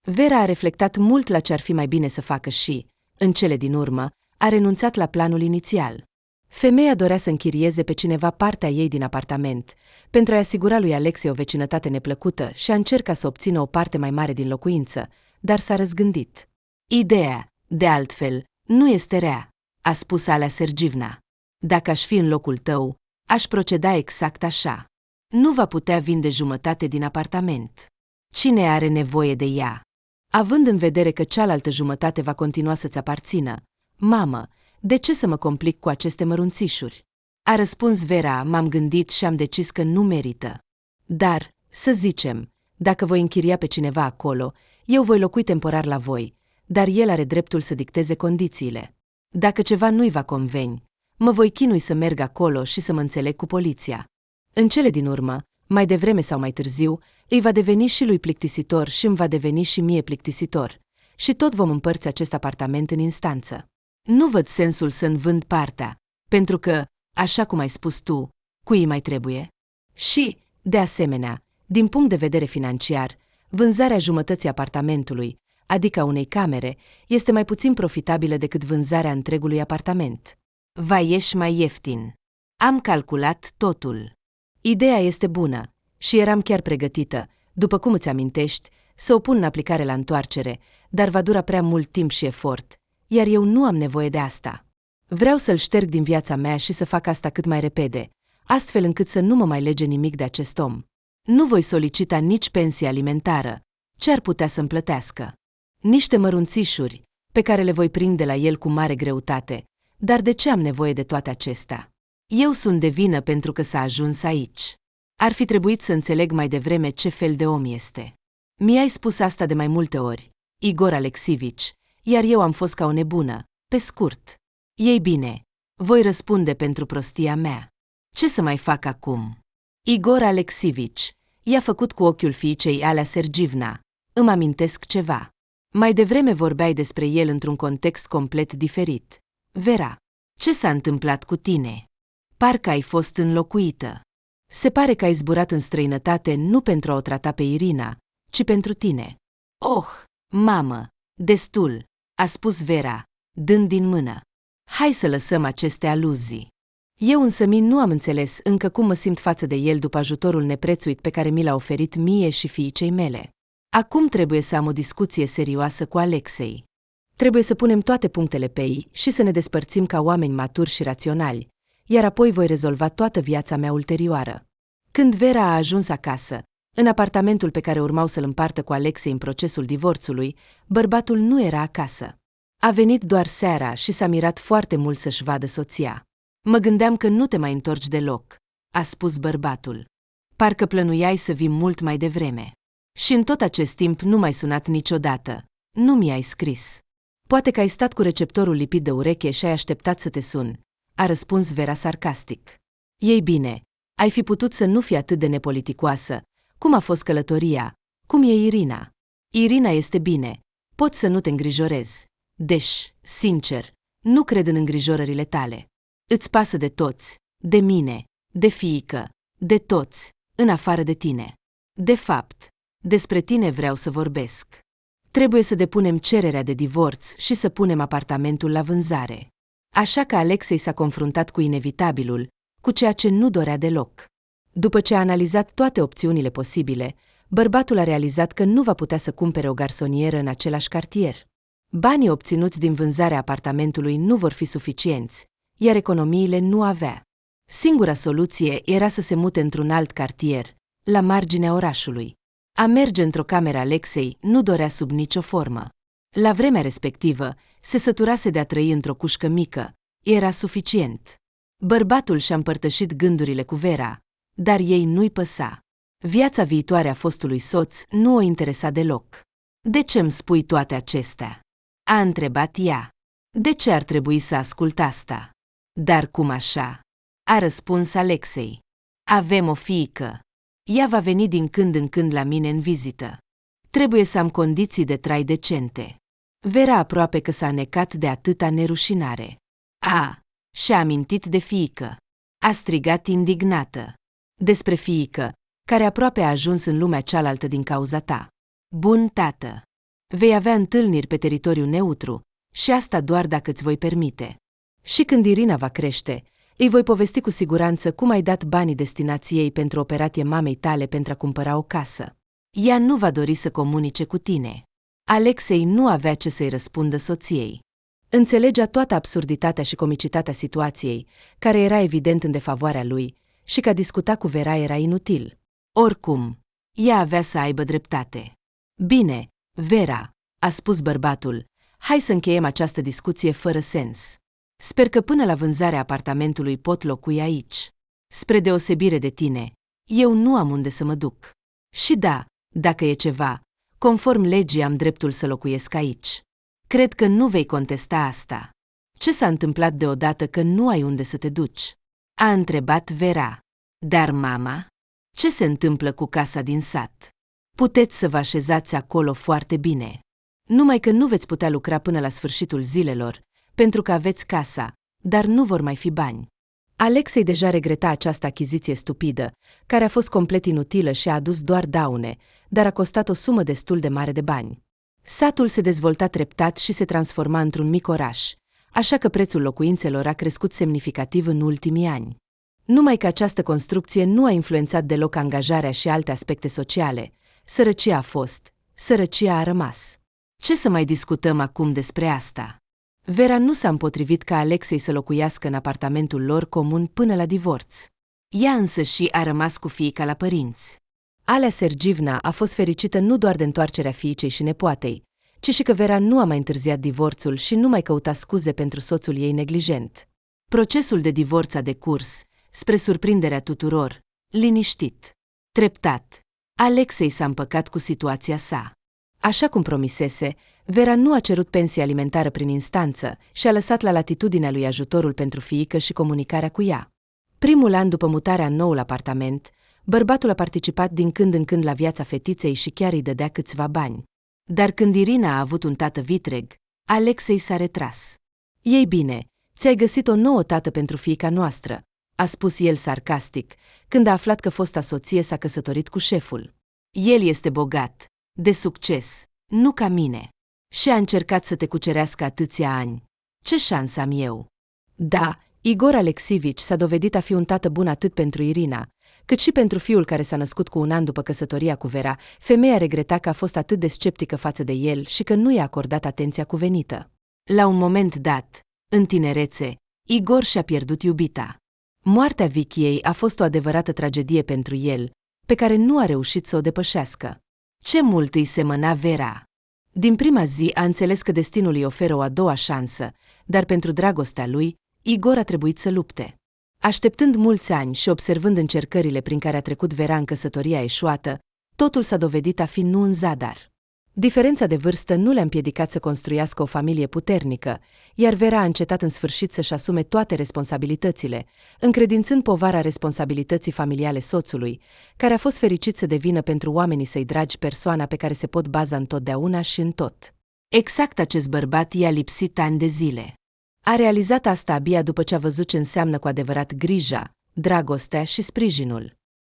Vera a reflectat mult la ce ar fi mai bine să facă și, în cele din urmă, a renunțat la planul inițial. Femeia dorea să închirieze pe cineva partea ei din apartament, pentru a-i asigura lui Alexei o vecinătate neplăcută și a încercat să obțină o parte mai mare din locuință, dar s-a răzgândit. Ideea, de altfel, nu este rea, a spus Alea Sergivna. Dacă aș fi în locul tău, aș proceda exact așa. Nu va putea vinde jumătate din apartament. Cine are nevoie de ea? Având în vedere că cealaltă jumătate va continua să-ți aparțină, mamă, de ce să mă complic cu aceste mărunțișuri? A răspuns Vera, m-am gândit și am decis că nu merită. Dar, să zicem, dacă voi închiria pe cineva acolo, eu voi locui temporar la voi, dar el are dreptul să dicteze condițiile. Dacă ceva nu-i va conveni, mă voi chinui să merg acolo și să mă înțeleg cu poliția. În cele din urmă, mai devreme sau mai târziu, îi va deveni și lui plictisitor și îmi va deveni și mie plictisitor. Și tot vom împărți acest apartament în instanță. Nu văd sensul să-mi vând partea, pentru că, așa cum ai spus tu, cui mai trebuie? Și, de asemenea, din punct de vedere financiar, vânzarea jumătății apartamentului, adică a unei camere, este mai puțin profitabilă decât vânzarea întregului apartament. Va ieși mai ieftin. Am calculat totul. Ideea este bună și eram chiar pregătită, după cum îți amintești, să o pun în aplicare la întoarcere, dar va dura prea mult timp și efort, iar eu nu am nevoie de asta. Vreau să-l șterg din viața mea și să fac asta cât mai repede, astfel încât să nu mă mai lege nimic de acest om. Nu voi solicita nici pensie alimentară, ce ar putea să-mi plătească. Niște mărunțișuri, pe care le voi prinde la el cu mare greutate, dar de ce am nevoie de toate acestea? Eu sunt de vină pentru că s-a ajuns aici. Ar fi trebuit să înțeleg mai devreme ce fel de om este. Mi-ai spus asta de mai multe ori, Igor Alexivici, iar eu am fost ca o nebună, pe scurt. Ei bine, voi răspunde pentru prostia mea. Ce să mai fac acum? Igor Alexivici, i-a făcut cu ochiul fiicei Alea Sergivna. Îmi amintesc ceva. Mai devreme vorbeai despre el într-un context complet diferit. Vera, ce s-a întâmplat cu tine? Parcă ai fost înlocuită. Se pare că ai zburat în străinătate nu pentru a o trata pe Irina, ci pentru tine. Oh, mamă, destul, a spus Vera, dând din mână. Hai să lăsăm aceste aluzii. Eu însămi nu am înțeles încă cum mă simt față de el după ajutorul neprețuit pe care mi l-a oferit mie și fiicei mele. Acum trebuie să am o discuție serioasă cu Alexei. Trebuie să punem toate punctele pe ei și să ne despărțim ca oameni maturi și raționali, iar apoi voi rezolva toată viața mea ulterioară. Când Vera a ajuns acasă, în apartamentul pe care urmau să-l împartă cu Alexei în procesul divorțului, bărbatul nu era acasă. A venit doar seara și s-a mirat foarte mult să-și vadă soția. Mă gândeam că nu te mai întorci deloc, a spus bărbatul. Parcă plănuiai să vii mult mai devreme. Și în tot acest timp nu m-ai sunat niciodată. Nu mi-ai scris. Poate că ai stat cu receptorul lipit de ureche și ai așteptat să te sun, a răspuns Vera sarcastic. Ei bine, ai fi putut să nu fii atât de nepoliticoasă. Cum a fost călătoria? Cum e Irina? Irina este bine. Pot să nu te îngrijorezi. Deși, sincer, nu cred în îngrijorările tale. Îți pasă de toți, de mine, de fiică, de toți, în afară de tine. De fapt, despre tine vreau să vorbesc. Trebuie să depunem cererea de divorț și să punem apartamentul la vânzare. Așa că Alexei s-a confruntat cu inevitabilul, cu ceea ce nu dorea deloc. După ce a analizat toate opțiunile posibile, bărbatul a realizat că nu va putea să cumpere o garsonieră în același cartier. Banii obținuți din vânzarea apartamentului nu vor fi suficienți, iar economiile nu avea. Singura soluție era să se mute într-un alt cartier, la marginea orașului. A merge într-o cameră Alexei nu dorea sub nicio formă. La vremea respectivă, se săturase de a trăi într-o cușcă mică. Era suficient. Bărbatul și-a împărtășit gândurile cu Vera, dar ei nu-i păsa. Viața viitoare a fostului soț nu o interesa deloc. De ce îmi spui toate acestea? A întrebat ea. De ce ar trebui să ascult asta? Dar cum așa? A răspuns Alexei. Avem o fiică. Ea va veni din când în când la mine în vizită. Trebuie să am condiții de trai decente. Vera aproape că s-a necat de atâta nerușinare. Și-a amintit de fiică. A strigat indignată. Despre fiică, care aproape a ajuns în lumea cealaltă din cauza ta. Bun tată. Vei avea întâlniri pe teritoriu neutru, și asta doar dacă îți voi permite. Și când Irina va crește, îi voi povesti cu siguranță cum ai dat banii destinați ei pentru operație mamei tale pentru a cumpăra o casă. Ea nu va dori să comunice cu tine. Alexei nu avea ce să-i răspundă soției. Înțelegea toată absurditatea și comicitatea situației, care era evident în defavoarea lui, și că a discuta cu Vera era inutil. Oricum, ea avea să aibă dreptate. Bine, Vera, a spus bărbatul, hai să încheiem această discuție fără sens. Sper că până la vânzarea apartamentului pot locui aici. Spre deosebire de tine, eu nu am unde să mă duc. Și da, dacă e ceva, conform legii am dreptul să locuiesc aici. Cred că nu vei contesta asta. Ce s-a întâmplat deodată că nu ai unde să te duci? A întrebat Vera. Dar mama? Ce se întâmplă cu casa din sat? Puteți să vă așezați acolo foarte bine. Numai că nu veți putea lucra până la sfârșitul zilelor, pentru că aveți casa, dar nu vor mai fi bani. Alexei deja regreta această achiziție stupidă, care a fost complet inutilă și a adus doar daune, dar a costat o sumă destul de mare de bani. Satul se dezvolta treptat și se transforma într-un mic oraș, așa că prețul locuințelor a crescut semnificativ în ultimii ani. Numai că această construcție nu a influențat deloc angajarea și alte aspecte sociale. Sărăcia a fost, sărăcia a rămas. Ce să mai discutăm acum despre asta? Vera nu s-a împotrivit ca Alexei să locuiască în apartamentul lor comun până la divorț. Ea însă și a rămas cu fiica la părinți. Alea Sergivna a fost fericită nu doar de întoarcerea fiicei și nepoatei, ci și că Vera nu a mai întârziat divorțul și nu mai căuta scuze pentru soțul ei neglijent. Procesul de divorț a decurs, spre surprinderea tuturor, liniștit. Treptat, Alexei s-a împăcat cu situația sa. Așa cum promisese, Vera nu a cerut pensie alimentară prin instanță și a lăsat la latitudinea lui ajutorul pentru fiică și comunicarea cu ea. Primul an după mutarea în noul apartament, bărbatul a participat din când în când la viața fetiței și chiar îi dădea câțiva bani. Dar când Irina a avut un tată vitreg, Alexei s-a retras. Ei bine, ți-ai găsit o nouă tată pentru fiica noastră, a spus el sarcastic, când a aflat că fosta soție s-a căsătorit cu șeful. El este bogat, de succes, nu ca mine. Și a încercat să te cucerească atâția ani. Ce șansă am eu? Da, Igor Alexivici s-a dovedit a fi un tată bun atât pentru Irina, cât și pentru fiul care s-a născut cu un an după căsătoria cu Vera. Femeia regreta că a fost atât de sceptică față de el și că nu i-a acordat atenția cuvenită. La un moment dat, în tinerețe, Igor și-a pierdut iubita. Moartea Vichiei a fost o adevărată tragedie pentru el, pe care nu a reușit să o depășească. Ce mult îi semăna Vera! Din prima zi a înțeles că destinul îi oferă o a doua șansă, dar pentru dragostea lui, Igor a trebuit să lupte. Așteptând mulți ani și observând încercările prin care a trecut Vera în căsătoria eșuată, totul s-a dovedit a fi nu în zadar. Diferența de vârstă nu le-a împiedicat să construiască o familie puternică, iar Vera a încetat în sfârșit să-și asume toate responsabilitățile, încredințând povara responsabilității familiale soțului, care a fost fericit să devină pentru oamenii săi dragi persoana pe care se pot baza întotdeauna și în tot. Exact acest bărbat i-a lipsit ani de zile. A realizat asta abia după ce a văzut ce înseamnă cu adevărat grija, dragostea și sprijinul.